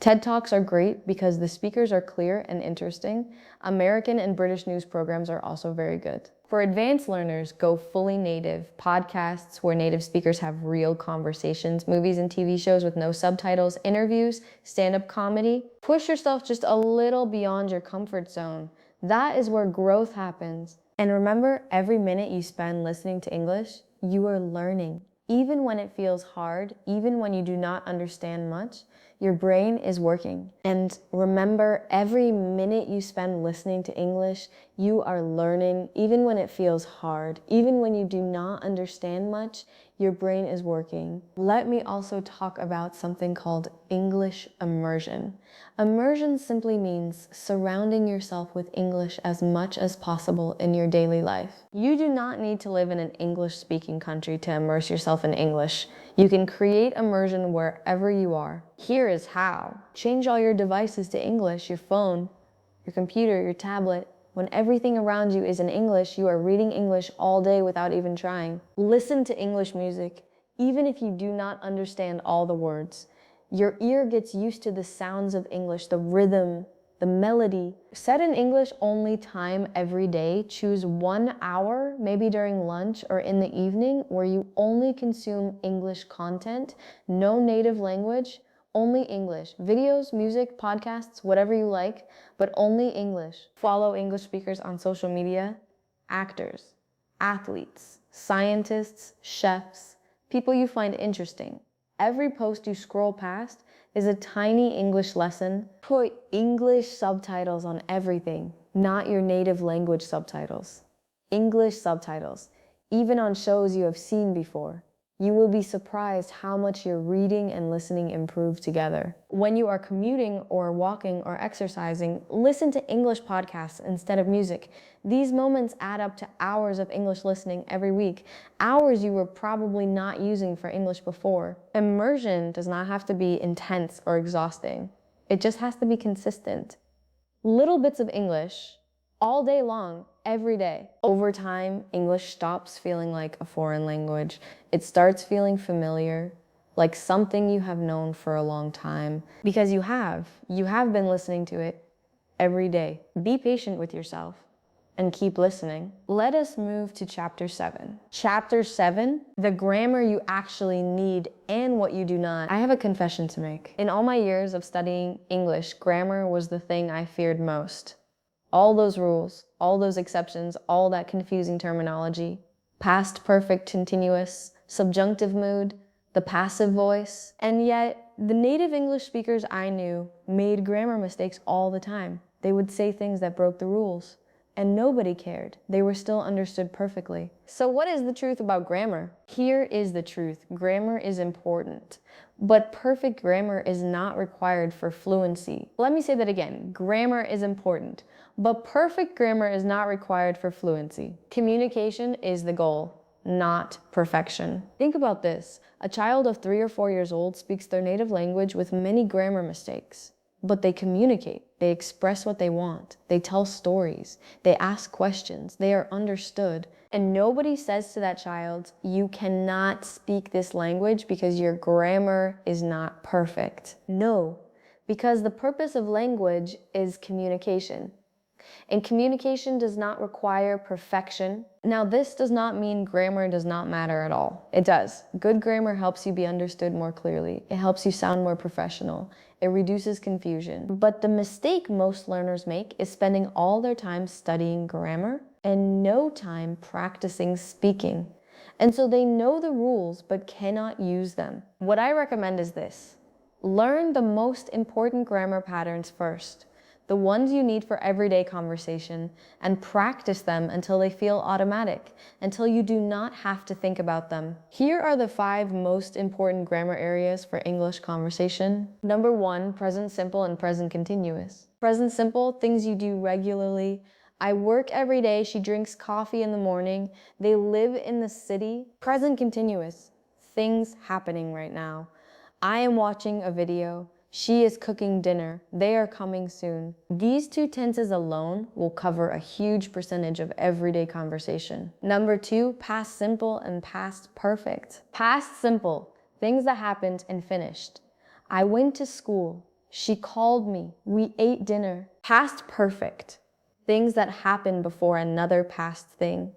TED Talks are great because the speakers are clear and interesting. American and British news programs are also very good. For advanced learners, go fully native. Podcasts where native speakers have real conversations, movies and TV shows with no subtitles, interviews, stand-up comedy. Push yourself just a little beyond your comfort zone. That is where growth happens. And remember, every minute you spend listening to English, you are learning. Even when it feels hard, even when you do not understand much, your brain is working. And remember, every minute you spend listening to English, you are learning. Even when it feels hard, even when you do not understand much, your brain is working. Let me also talk about something called English immersion. Immersion simply means surrounding yourself with English as much as possible in your daily life. You do not need to live in an English-speaking country to immerse yourself in English. You can create immersion wherever you are. Here is how. Change all your devices to English, your phone, your computer, your tablet. When everything around you is in English, you are reading English all day without even trying. Listen to English music, even if you do not understand all the words. Your ear gets used to the sounds of English, the rhythm, the melody. Set an English only time every day. Choose 1 hour, maybe during lunch or in the evening, where you only consume English content, no native language, only English. Videos, music, podcasts, whatever you like, but only English. Follow English speakers on social media, actors, athletes, scientists, chefs, people you find interesting. Every post you scroll past is a tiny English lesson. Put English subtitles on everything, not your native language subtitles. English subtitles, even on shows you have seen before. You will be surprised how much your reading and listening improve together. When you are commuting or walking or exercising, listen to English podcasts instead of music. These moments add up to hours of English listening every week, hours you were probably not using for English before. Immersion does not have to be intense or exhausting. It just has to be consistent. Little bits of English all day long, every day. Over time, English stops feeling like a foreign language. It starts feeling familiar, like something you have known for a long time, because you have been listening to it every day. Be patient with yourself and keep listening. Let us move to chapter 7. Chapter 7, the grammar you actually need and what you do not. I have a confession to make. In all my years of studying English, grammar was the thing I feared most. All those rules, all those exceptions, all that confusing terminology, past perfect continuous, subjunctive mood, the passive voice. And yet, the native English speakers I knew made grammar mistakes all the time. They would say things that broke the rules, and nobody cared. They were still understood perfectly. So what is the truth about grammar? Here is the truth. Grammar is important. But perfect grammar is not required for fluency. Let me say that again. Grammar is important, but perfect grammar is not required for fluency. Communication is the goal, not perfection. Think about this. A child of 3 or 4 years old speaks their native language with many grammar mistakes, but they communicate. They express what they want. They tell stories. They ask questions. They are understood. And nobody says to that child, you cannot speak this language because your grammar is not perfect. No, because the purpose of language is communication. And communication does not require perfection. Now, this does not mean grammar does not matter at all. It does. Good grammar helps you be understood more clearly. It helps you sound more professional. It reduces confusion. But the mistake most learners make is spending all their time studying grammar and no time practicing speaking. And so they know the rules but cannot use them. What I recommend is this. Learn the most important grammar patterns first, the ones you need for everyday conversation, and practice them until they feel automatic, until you do not have to think about them. Here are the 5 most important grammar areas for English conversation. Number 1, present simple and present continuous. Present simple, things you do regularly. I work every day, she drinks coffee in the morning, they live in the city. Present continuous, things happening right now. I am watching a video. She is cooking dinner. They are coming soon. These 2 tenses alone will cover a huge percentage of everyday conversation. Number 2, past simple and past perfect. Past simple, things that happened and finished. I went to school. She called me. We ate dinner. Past perfect, things that happened before another past thing.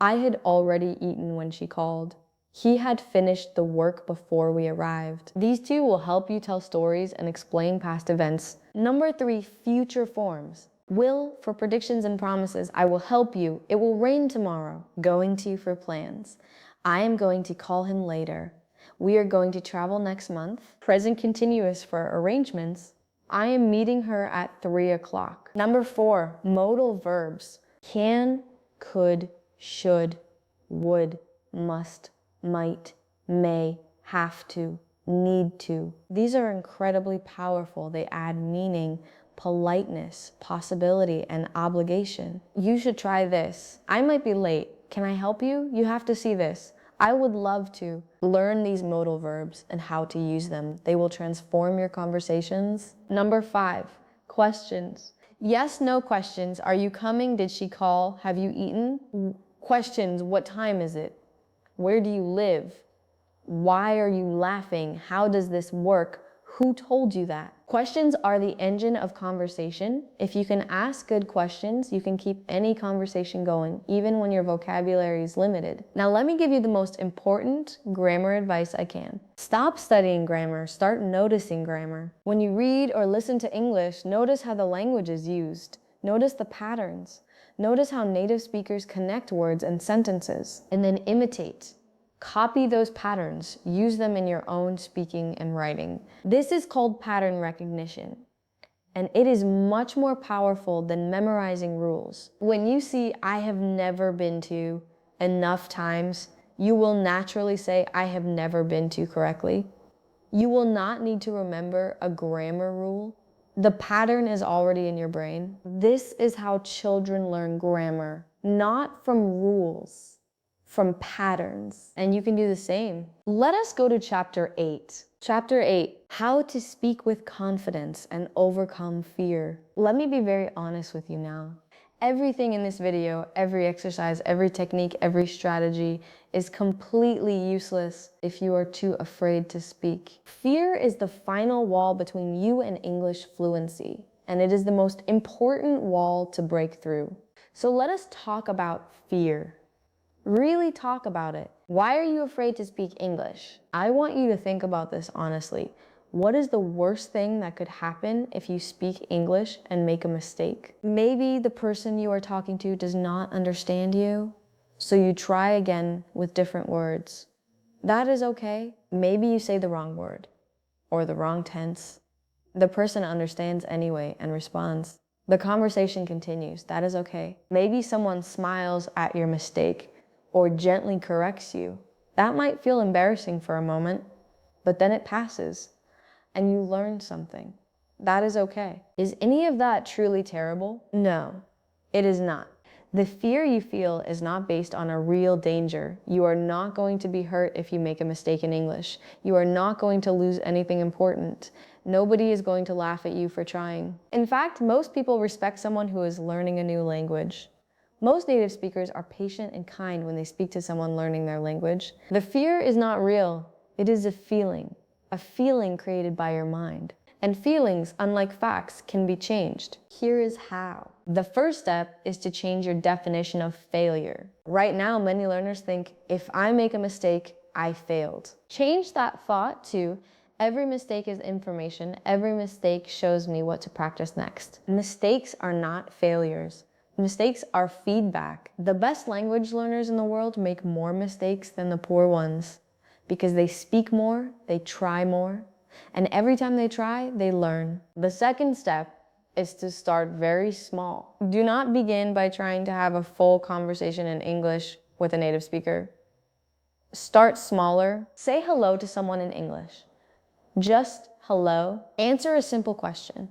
I had already eaten when she called. He had finished the work before we arrived. These 2 will help you tell stories and explain past events. Number 3, future forms. Will for predictions and promises. I will help you. It will rain tomorrow. Going to for plans. I am going to call him later. We are going to travel next month. Present continuous for arrangements. I am meeting her at 3 o'clock. Number 4, modal verbs. Can, could, should, would, must, might, may, have to, need to. These are incredibly powerful. They add meaning, politeness, possibility, and obligation. You should try this. I might be late. Can I help you? You have to see this. I would love to. Learn these modal verbs and how to use them. They will transform your conversations. Number 5, questions. Yes, no questions. Are you coming? Did she call? Have you eaten? Questions. What time is it? Where do you live? Why are you laughing? How does this work? Who told you that? Questions are the engine of conversation. If you can ask good questions, you can keep any conversation going, even when your vocabulary is limited. Now let me give you the most important grammar advice I can. Stop studying grammar, start noticing grammar. When you read or listen to English, notice how the language is used. Notice the patterns. Notice how native speakers connect words and sentences, and then imitate. Copy those patterns, use them in your own speaking and writing. This is called pattern recognition, and it is much more powerful than memorizing rules. When you see I have never been to enough times, you will naturally say I have never been to correctly. You will not need to remember a grammar rule. The pattern is already in your brain. This is how children learn grammar, not from rules, from patterns. And you can do the same. Let us go to chapter 8. Chapter 8, how to speak with confidence and overcome fear. Let me be very honest with you now. Everything in this video, every exercise, every technique, every strategy is completely useless if you are too afraid to speak. Fear is the final wall between you and English fluency, and it is the most important wall to break through. So let us talk about fear. Really talk about it. Why are you afraid to speak English? I want you to think about this honestly. What is the worst thing that could happen if you speak English and make a mistake? Maybe the person you are talking to does not understand you, so you try again with different words. That is okay. Maybe you say the wrong word or the wrong tense. The person understands anyway and responds. The conversation continues. That is okay. Maybe someone smiles at your mistake or gently corrects you. That might feel embarrassing for a moment, but then it passes and you learn something. That is okay. Is any of that truly terrible? No, it is not. The fear you feel is not based on a real danger. You are not going to be hurt if you make a mistake in English. You are not going to lose anything important. Nobody is going to laugh at you for trying. In fact, most people respect someone who is learning a new language. Most native speakers are patient and kind when they speak to someone learning their language. The fear is not real. It is a feeling created by your mind. And feelings, unlike facts, can be changed. Here is how. The first step is to change your definition of failure. Right now, many learners think, if I make a mistake, I failed. Change that thought to, every mistake is information. Every mistake shows me what to practice next. Mistakes are not failures. Mistakes are feedback. The best language learners in the world make more mistakes than the poor ones because they speak more, they try more, and every time they try, they learn. The second step is to start very small. Do not begin by trying to have a full conversation in English with a native speaker. Start smaller. Say hello to someone in English. Just hello. Answer a simple question.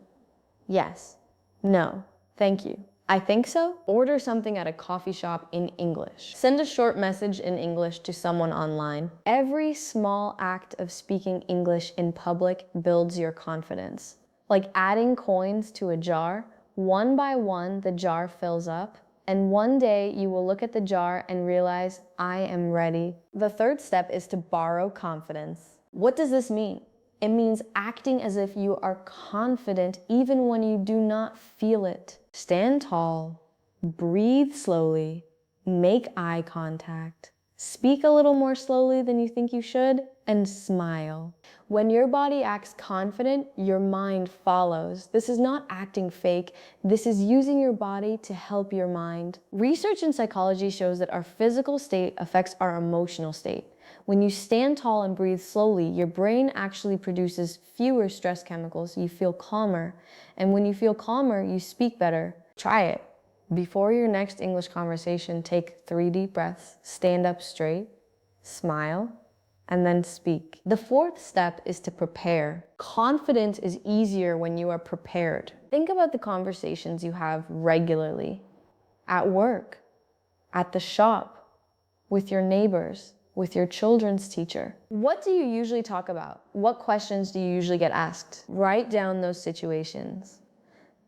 Yes. No. Thank you. I think so. Order something at a coffee shop in English. Send a short message in English to someone online. Every small act of speaking English in public builds your confidence. Like adding coins to a jar, one by one the jar fills up, and one day you will look at the jar and realize, I am ready. The third step is to borrow confidence. What does this mean? It means acting as if you are confident even when you do not feel it. Stand tall, breathe slowly, make eye contact, speak a little more slowly than you think you should, and smile. When your body acts confident, your mind follows. This is not acting fake. This is using your body to help your mind. Research in psychology shows that our physical state affects our emotional state. When you stand tall and breathe slowly, your brain actually produces fewer stress chemicals. You feel calmer. And when you feel calmer, you speak better. Try it. Before your next English conversation, take 3 deep breaths, stand up straight, smile, and then speak. The fourth step is to prepare. Confidence is easier when you are prepared. Think about the conversations you have regularly, at work, at the shop, with your neighbors, with your children's teacher. What do you usually talk about? What questions do you usually get asked? Write down those situations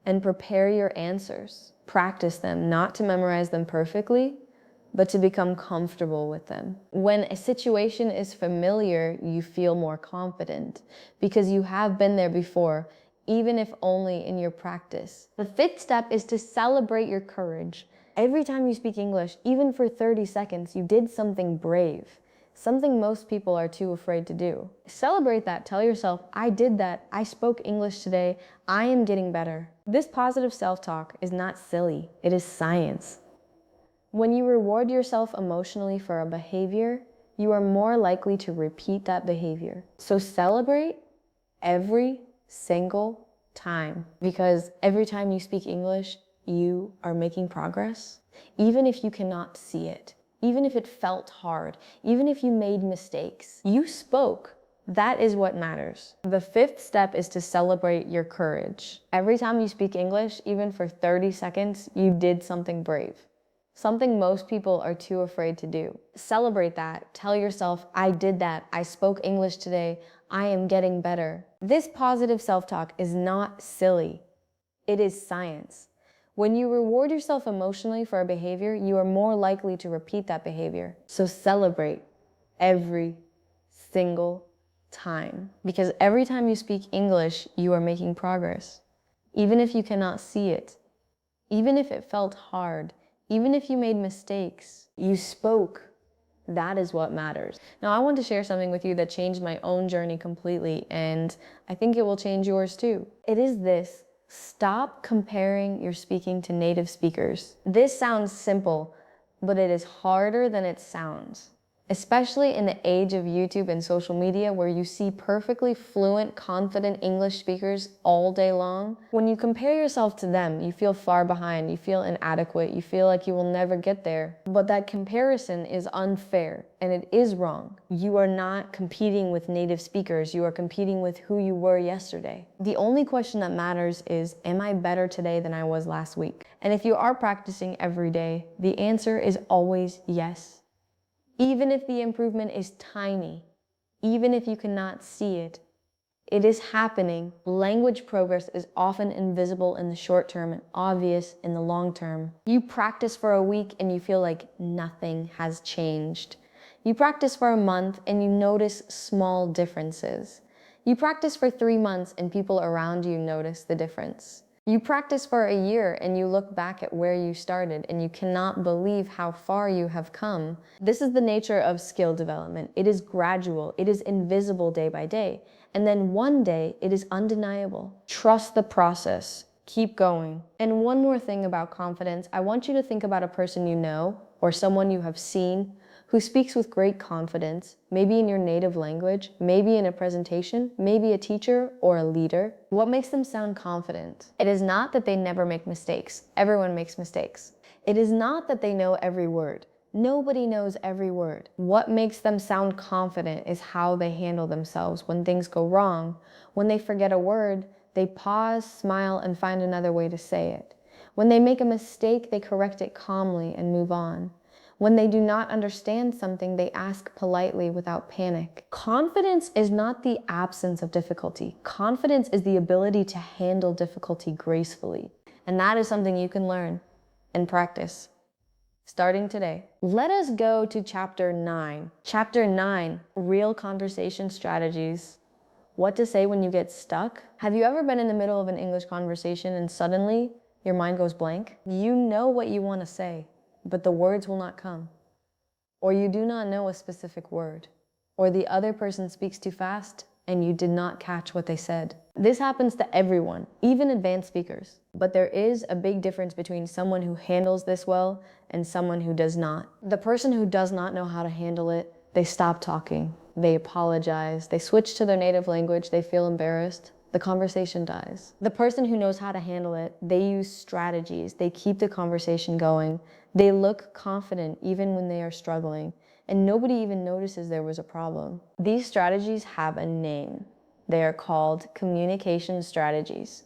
and prepare your answers. Practice them, not to memorize them perfectly, but to become comfortable with them. When a situation is familiar, you feel more confident because you have been there before, even if only in your practice. The fifth step is to celebrate your courage. Every time you speak English, even for 30 seconds, you did something brave, something most people are too afraid to do. Celebrate that. Tell yourself, I did that. I spoke English today. I am getting better. This positive self-talk is not silly. It is science. When you reward yourself emotionally for a behavior, you are more likely to repeat that behavior. So celebrate every single time, because every time you speak English, you are making progress, even if you cannot see it, even if it felt hard, even if you made mistakes. You spoke. That is what matters. The fifth step is to celebrate your courage. Every time you speak English, even for 30 seconds, you did something brave. Something most people are too afraid to do. Celebrate that. Tell yourself, I did that. I spoke English today. I am getting better. This positive self-talk is not silly. It is science. When you reward yourself emotionally for a behavior, you are more likely to repeat that behavior. So celebrate every single time. Because every time you speak English, you are making progress. Even if you cannot see it, even if it felt hard, even if you made mistakes, you spoke. That is what matters. Now, I want to share something with you that changed my own journey completely, and I think it will change yours too. It is this: stop comparing your speaking to native speakers. This sounds simple, but it is harder than it sounds. Especially in the age of YouTube and social media, where you see perfectly fluent, confident English speakers all day long. When you compare yourself to them, you feel far behind, you feel inadequate, you feel like you will never get there. But that comparison is unfair, and it is wrong. You are not competing with native speakers, you are competing with who you were yesterday. The only question that matters is, am I better today than I was last week? And if you are practicing every day, the answer is always yes. Even if the improvement is tiny, even if you cannot see it, it is happening. Language progress is often invisible in the short term and obvious in the long term. You practice for a week and you feel like nothing has changed. You practice for a month and you notice small differences. You practice for 3 months and people around you notice the difference. You practice for a year and you look back at where you started and you cannot believe how far you have come. This is the nature of skill development. It is gradual, it is invisible day by day, and then one day it is undeniable. Trust the process. Keep going. And one more thing about confidence, I want you to think about a person you know or someone you have seen who speaks with great confidence, maybe in your native language, maybe in a presentation, maybe a teacher or a leader. What makes them sound confident? It is not that they never make mistakes. Everyone makes mistakes. It is not that they know every word. Nobody knows every word. What makes them sound confident is how they handle themselves when things go wrong. When they forget a word, they pause, smile, and find another way to say it. When they make a mistake, they correct it calmly and move on. When they do not understand something, they ask politely without panic. Confidence is not the absence of difficulty. Confidence is the ability to handle difficulty gracefully. And that is something you can learn and practice starting today. Let us go to chapter 9. Chapter 9, real conversation strategies. What to say when you get stuck? Have you ever been in the middle of an English conversation and suddenly your mind goes blank? You know what you want to say, but the words will not come. Or you do not know a specific word. Or the other person speaks too fast and you did not catch what they said. This happens to everyone, even advanced speakers. But there is a big difference between someone who handles this well and someone who does not. The person who does not know how to handle it, they stop talking, they apologize, they switch to their native language, they feel embarrassed. The conversation dies. The person who knows how to handle it, they use strategies, they keep the conversation going, they look confident even when they are struggling, and nobody even notices there was a problem. These strategies have a name. They are called communication strategies,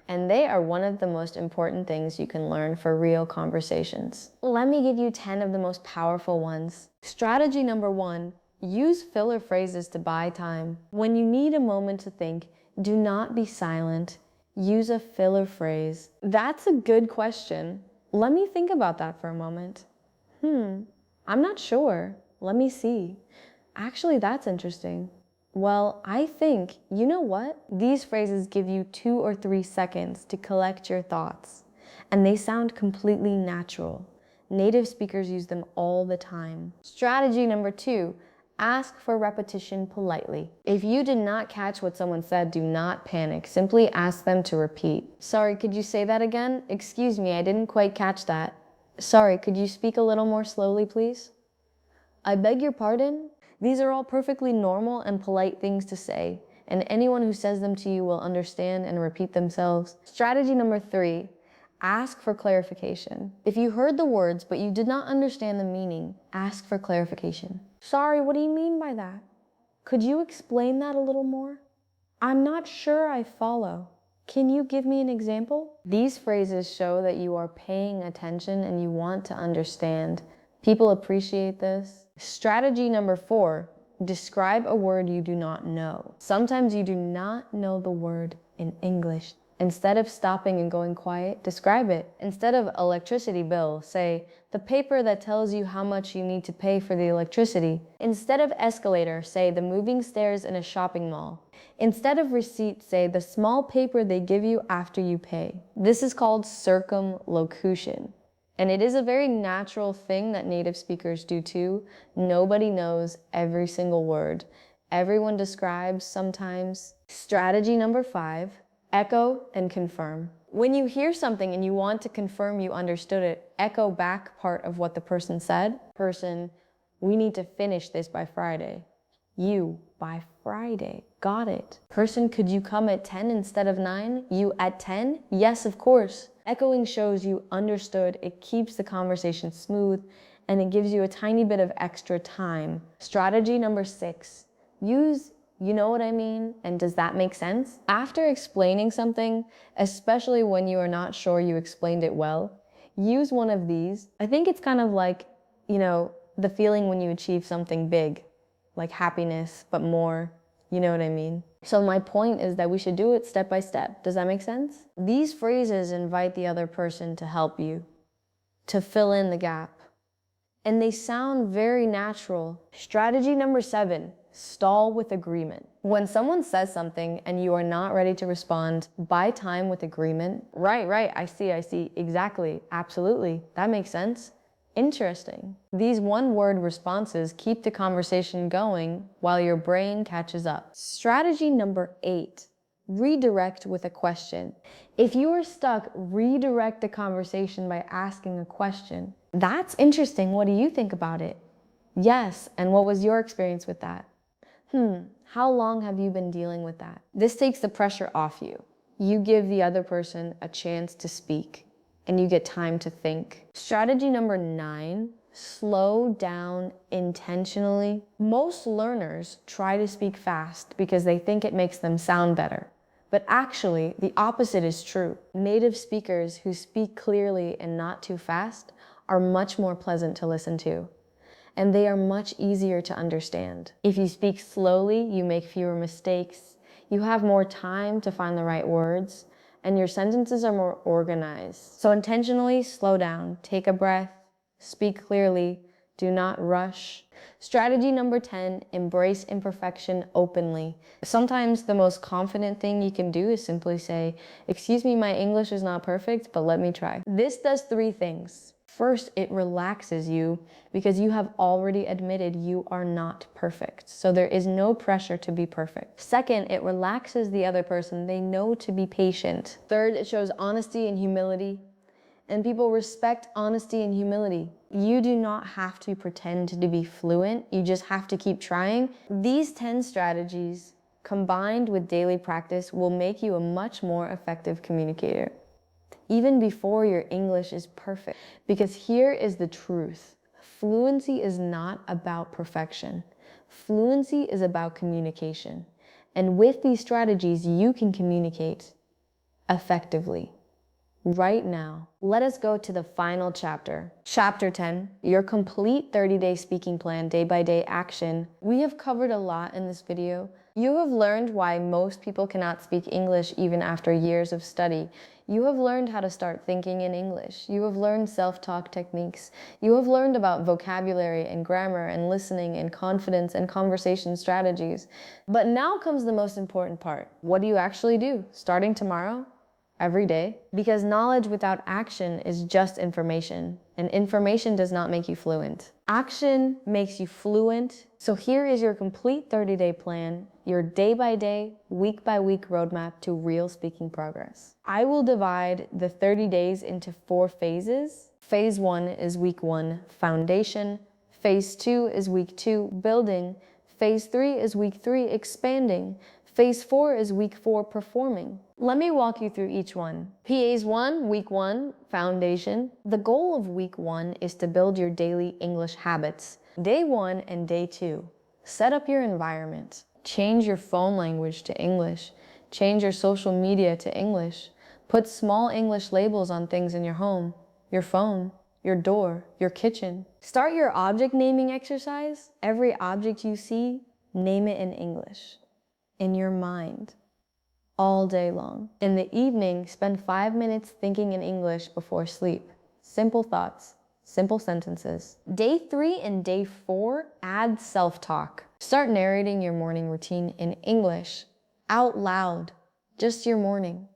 and they are one of the most important things you can learn for real conversations. Let me give you 10 of the most powerful ones. Strategy number 1, use filler phrases to buy time. When you need a moment to think, do not be silent. Use a filler phrase. That's a good question. Let me think about that for a moment. I'm not sure. Let me see. Actually, that's interesting. Well, I think, you know what? These phrases give you 2 or 3 seconds to collect your thoughts, and they sound completely natural. Native speakers use them all the time. Strategy number 2, ask for repetition politely. If you did not catch what someone said, do not panic. Simply ask them to repeat. Sorry, could you say that again? Excuse me, I didn't quite catch that. Sorry, could you speak a little more slowly, please? I beg your pardon? These are all perfectly normal and polite things to say, and anyone who says them to you will understand and repeat themselves. Strategy number 3, ask for clarification. If you heard the words but you did not understand the meaning, ask for clarification. Sorry, what do you mean by that? Could you explain that a little more? I'm not sure I follow. Can you give me an example? These phrases show that you are paying attention and you want to understand. People appreciate this. Strategy number 4, describe a word you do not know. Sometimes you do not know the word in English. Instead of stopping and going quiet, describe it. Instead of electricity bill, say, the paper that tells you how much you need to pay for the electricity. Instead of escalator, say, the moving stairs in a shopping mall. Instead of receipt, say, the small paper they give you after you pay. This is called circumlocution. And it is a very natural thing that native speakers do too. Nobody knows every single word. Everyone describes sometimes. Strategy number 5, echo and confirm. When you hear something and you want to confirm you understood it, echo back part of what the person said. Person, we need to finish this by Friday. You, by Friday. Got it. Person, could you come at 10 instead of 9? You at 10? Yes, of course. Echoing shows you understood, it keeps the conversation smooth, and it gives you a tiny bit of extra time. Strategy number 6, use you know what I mean, and does that make sense? After explaining something, especially when you are not sure you explained it well, use one of these. I think it's kind of like, the feeling when you achieve something big, like happiness, but more, you know what I mean? So my point is that we should do it step by step. Does that make sense? These phrases invite the other person to help you, to fill in the gap. And they sound very natural. Strategy number 7, Stall with agreement. When someone says something and you are not ready to respond, buy time with agreement. Right, I see, exactly, absolutely, that makes sense. Interesting. These one-word responses keep the conversation going while your brain catches up. Strategy number 8, redirect with a question. If you are stuck, redirect the conversation by asking a question. That's interesting, what do you think about it? Yes, and what was your experience with that? How long have you been dealing with that? This takes the pressure off you. You give the other person a chance to speak, and you get time to think. Strategy number 9, slow down intentionally. Most learners try to speak fast because they think it makes them sound better. But actually, the opposite is true. Native speakers who speak clearly and not too fast are much more pleasant to listen to, and they are much easier to understand. If you speak slowly, you make fewer mistakes, you have more time to find the right words, and your sentences are more organized. So intentionally slow down, take a breath, speak clearly, do not rush. Strategy number 10, embrace imperfection openly. Sometimes the most confident thing you can do is simply say, "Excuse me, my English is not perfect, but let me try." This does 3 things. First, it relaxes you because you have already admitted you are not perfect. So there is no pressure to be perfect. Second, it relaxes the other person. They know to be patient. Third, it shows honesty and humility. And people respect honesty and humility. You do not have to pretend to be fluent. You just have to keep trying. These 10 strategies combined with daily practice will make you a much more effective communicator, even before your English is perfect. Because here is the truth. Fluency is not about perfection. Fluency is about communication. And with these strategies, you can communicate effectively. Right now, let us go to the final chapter. Chapter 10, your complete 30-day speaking plan, day-by-day action. We have covered a lot in this video. You have learned why most people cannot speak English even after years of study. You have learned how to start thinking in English. You have learned self-talk techniques. You have learned about vocabulary and grammar and listening and confidence and conversation strategies. But now comes the most important part. What do you actually do starting tomorrow? Every day? Because knowledge without action is just information, and information does not make you fluent. Action makes you fluent. So here is your complete 30-day plan, your day-by-day, week-by-week roadmap to real speaking progress. I will divide the 30 days into 4 phases. Phase 1 is week 1, foundation. Phase 2 is week 2, building. Phase 3 is week 3, expanding. Phase 4 is week 4, performing. Let me walk you through each one. PAs 1, week 1, foundation. The goal of week 1 is to build your daily English habits. Day 1 and day 2, set up your environment. Change your phone language to English. Change your social media to English. Put small English labels on things in your home, your phone, your door, your kitchen. Start your object naming exercise. Every object you see, name it in English, in your mind, all day long. In the evening, spend 5 minutes thinking in English before sleep. Simple thoughts, simple sentences. Day 3 and day 4, add self-talk. Start narrating your morning routine in English, out loud, just your morning.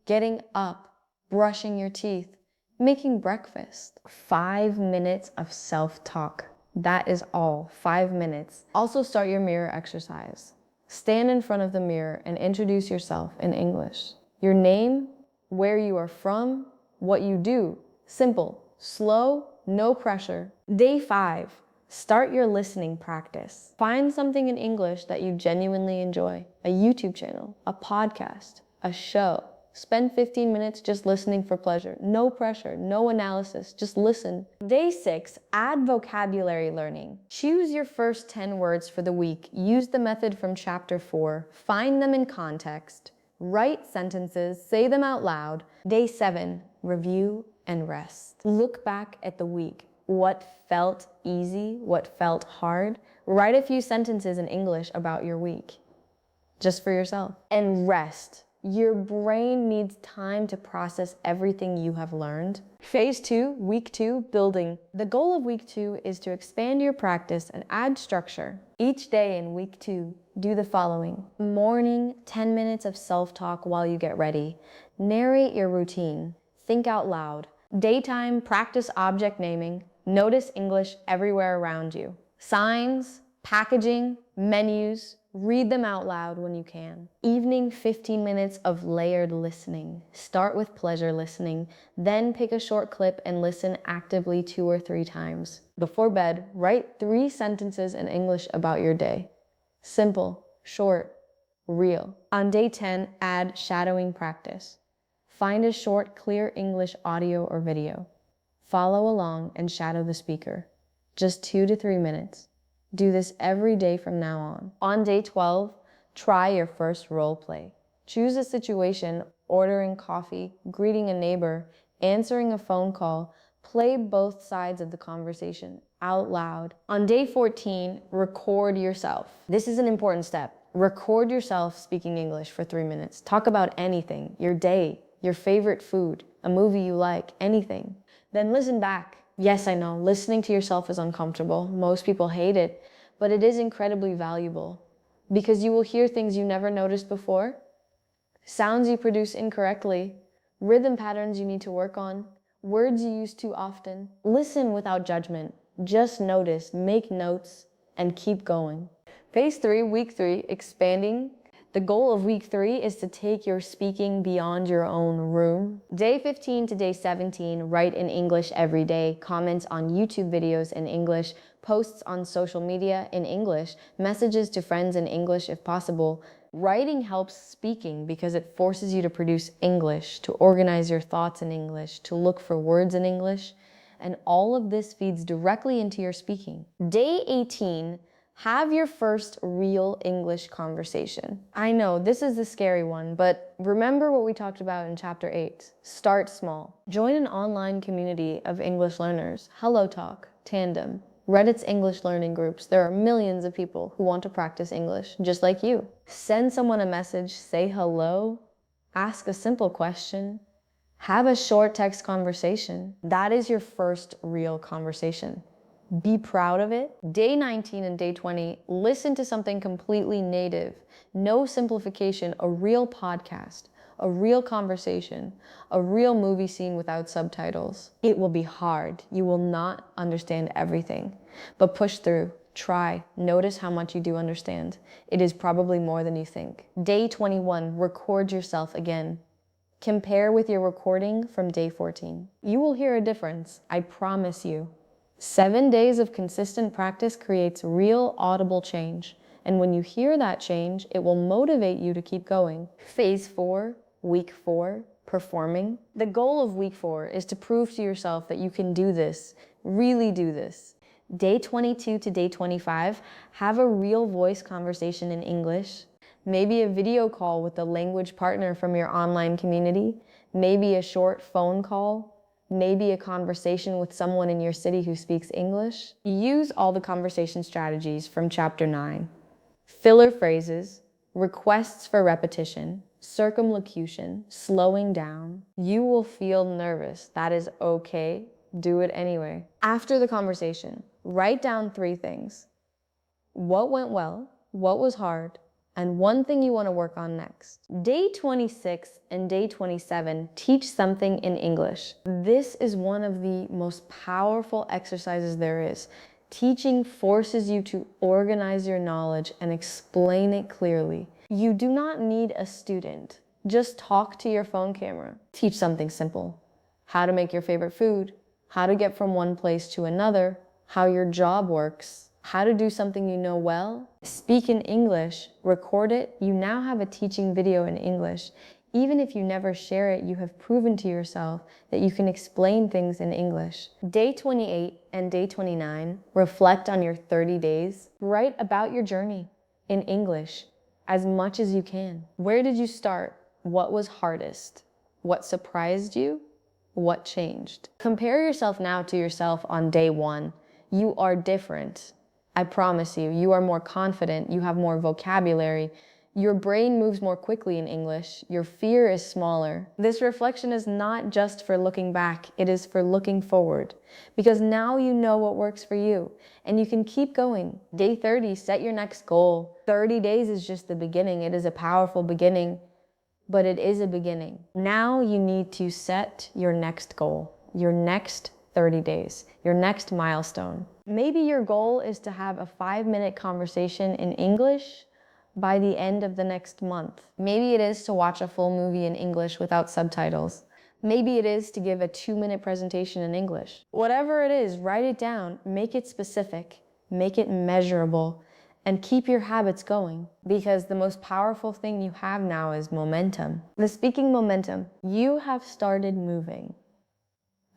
Getting up, brushing your teeth, making breakfast. 5 minutes of self-talk. That is all, 5 minutes. Also start your mirror exercise. Stand in front of the mirror and introduce yourself in English. Your name, where you are from, what you do. Simple, slow, no pressure. Day 5, start your listening practice. Find something in English that you genuinely enjoy. A YouTube channel, a podcast, a show. Spend 15 minutes just listening for pleasure. No pressure, no analysis, just listen. Day 6, add vocabulary learning. Choose your first 10 words for the week. Use the method from chapter 4. Find them in context. Write sentences, say them out loud. Day 7, review and rest. Look back at the week. What felt easy? What felt hard? Write a few sentences in English about your week, just for yourself. And rest. Your brain needs time to process everything you have learned. Phase 2, week 2, building. The goal of week 2 is to expand your practice and add structure. Each day in week 2, do the following. Morning, 10 minutes of self-talk while you get ready. Narrate your routine. Think out loud. Daytime, practice object naming. Notice English everywhere around you. Signs, packaging, menus, read them out loud when you can. Evening, 15 minutes of layered listening. Start with pleasure listening, then pick a short clip and listen actively 2 or 3 times. Before bed, write 3 sentences in English about your day. Simple, short, real. On day 10, add shadowing practice. Find a short, clear English audio or video. Follow along and shadow the speaker. Just 2 to 3 minutes. Do this every day from now on. On day 12, try your first role play. Choose a situation: ordering coffee, greeting a neighbor, answering a phone call. Play both sides of the conversation out loud. On day 14, record yourself. This is an important step. Record yourself speaking English for 3 minutes. Talk about anything: your day, your favorite food, a movie you like, anything. Then listen back. Yes, I know, listening to yourself is uncomfortable. Most people hate it, but it is incredibly valuable because you will hear things you never noticed before, sounds you produce incorrectly, rhythm patterns you need to work on, words you use too often. Listen without judgment. Just notice, make notes, and keep going. Phase 3, week 3, expanding. The goal of week 3 is to take your speaking beyond your own room. Day 15 to day 17, write in English every day, comments on YouTube videos in English, posts on social media in English, messages to friends in English if possible. Writing helps speaking because it forces you to produce English, to organize your thoughts in English, to look for words in English, and all of this feeds directly into your speaking. Day 18, have your first real English conversation. I know, this is the scary one, but remember what we talked about in chapter 8. Start small. Join an online community of English learners. Hello Talk, Tandem, Reddit's English learning groups. There are millions of people who want to practice English, just like you. Send someone a message, say hello, ask a simple question, have a short text conversation. That is your first real conversation. Be proud of it. Day 19 and day 20, listen to something completely native. No simplification, a real podcast, a real conversation, a real movie scene without subtitles. It will be hard. You will not understand everything, but push through. Try. Notice how much you do understand. It is probably more than you think. Day 21, record yourself again. Compare with your recording from day 14. You will hear a difference, I promise you. 7 days of consistent practice creates real audible change. And when you hear that change, it will motivate you to keep going. Phase 4, week 4, performing. The goal of week 4 is to prove to yourself that you can do this, really do this. Day 22 to day 25, have a real voice conversation in English. Maybe a video call with a language partner from your online community. Maybe a short phone call. Maybe a conversation with someone in your city who speaks English. Use all the conversation strategies from chapter 9. Filler phrases, requests for repetition, circumlocution, slowing down. You will feel nervous. That is okay. Do it anyway. After the conversation, write down 3 things. What went well? What was hard? And one thing you want to work on next. Day 26 and day 27, teach something in English. This is one of the most powerful exercises there is. Teaching forces you to organize your knowledge and explain it clearly. You do not need a student. Just talk to your phone camera. Teach something simple. How to make your favorite food, how to get from one place to another, how your job works, how to do something you know well. Speak in English, record it. You now have a teaching video in English. Even if you never share it, you have proven to yourself that you can explain things in English. Day 28 and day 29, reflect on your 30 days. Write about your journey in English as much as you can. Where did you start? What was hardest? What surprised you? What changed? Compare yourself now to yourself on day 1. You are different. I promise you, you are more confident, you have more vocabulary, Your brain moves more quickly in English. Your fear is smaller. This reflection is not just for looking back, it is for looking forward. Because now you know what works for you, and you can keep going. Day 30, set your next goal. 30 days is just the beginning. It is a powerful beginning, but it is a beginning. Now you need to set your next goal, your next 30 days, your next milestone. Maybe your goal is to have a 5-minute conversation in English by the end of the next month. Maybe it is to watch a full movie in English without subtitles. Maybe it is to give a 2-minute presentation in English. Whatever it is, write it down, make it specific, make it measurable, and keep your habits going, because the most powerful thing you have now is momentum. The speaking momentum. You have started moving.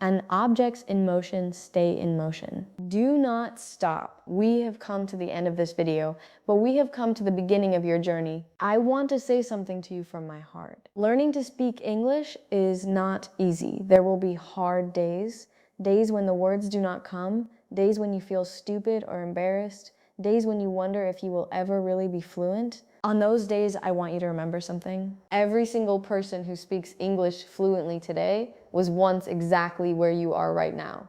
And objects in motion stay in motion. Do not stop. We have come to the end of this video, but we have come to the beginning of your journey. I want to say something to you from my heart. Learning to speak English is not easy. There will be hard days, days when the words do not come, days when you feel stupid or embarrassed, days when you wonder if you will ever really be fluent. On those days, I want you to remember something. Every single person who speaks English fluently today was once exactly where you are right now.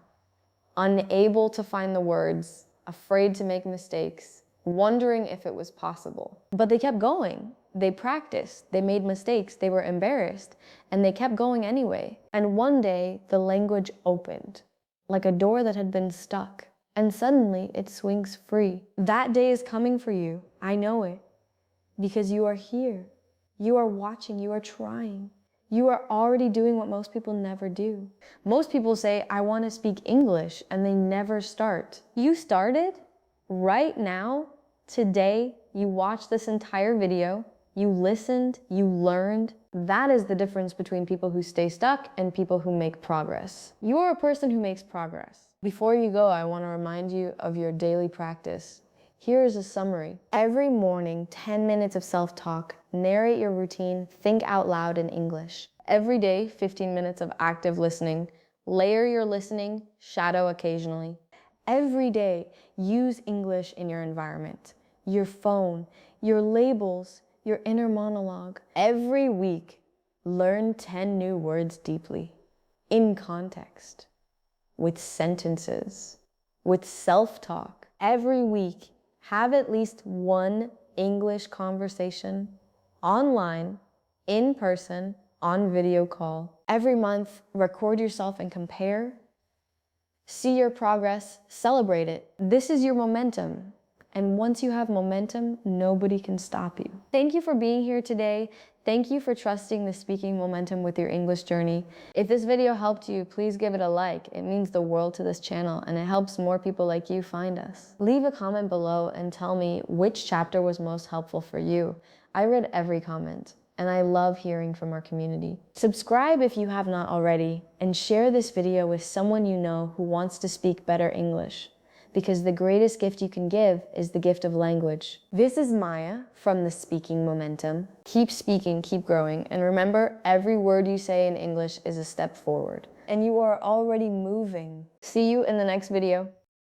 Unable to find the words, afraid to make mistakes, wondering if it was possible. But they kept going. They practiced, they made mistakes, they were embarrassed, and they kept going anyway. And one day, the language opened, like a door that had been stuck, and suddenly it swings free. That day is coming for you. I know it. Because you are here, you are watching, you are trying. You are already doing what most people never do. Most people say, I want to speak English, and they never start. You started right now, today. You watched this entire video, you listened, you learned. That is the difference between people who stay stuck and people who make progress. You are a person who makes progress. Before you go, I want to remind you of your daily practice. Here is a summary. Every morning, 10 minutes of self-talk, narrate your routine, think out loud in English. Every day, 15 minutes of active listening. Layer your listening, shadow occasionally. Every day, use English in your environment, your phone, your labels, your inner monologue. Every week, learn 10 new words deeply, in context, with sentences, with self-talk. Every week, have at least one English conversation online, in person, on video call. Every month, record yourself and compare. See your progress, celebrate it. This is your momentum. And once you have momentum, nobody can stop you. Thank you for being here today. Thank you for trusting the speaking momentum with your English journey. If this video helped you, please give it a like. It means the world to this channel, and it helps more people like you find us. Leave a comment below and tell me which chapter was most helpful for you. I read every comment, and I love hearing from our community. Subscribe if you have not already, and share this video with someone you know who wants to speak better English. Because the greatest gift you can give is the gift of language. This is Maya from the Speaking Momentum. Keep speaking, keep growing, and remember, every word you say in English is a step forward. And you are already moving. See you in the next video.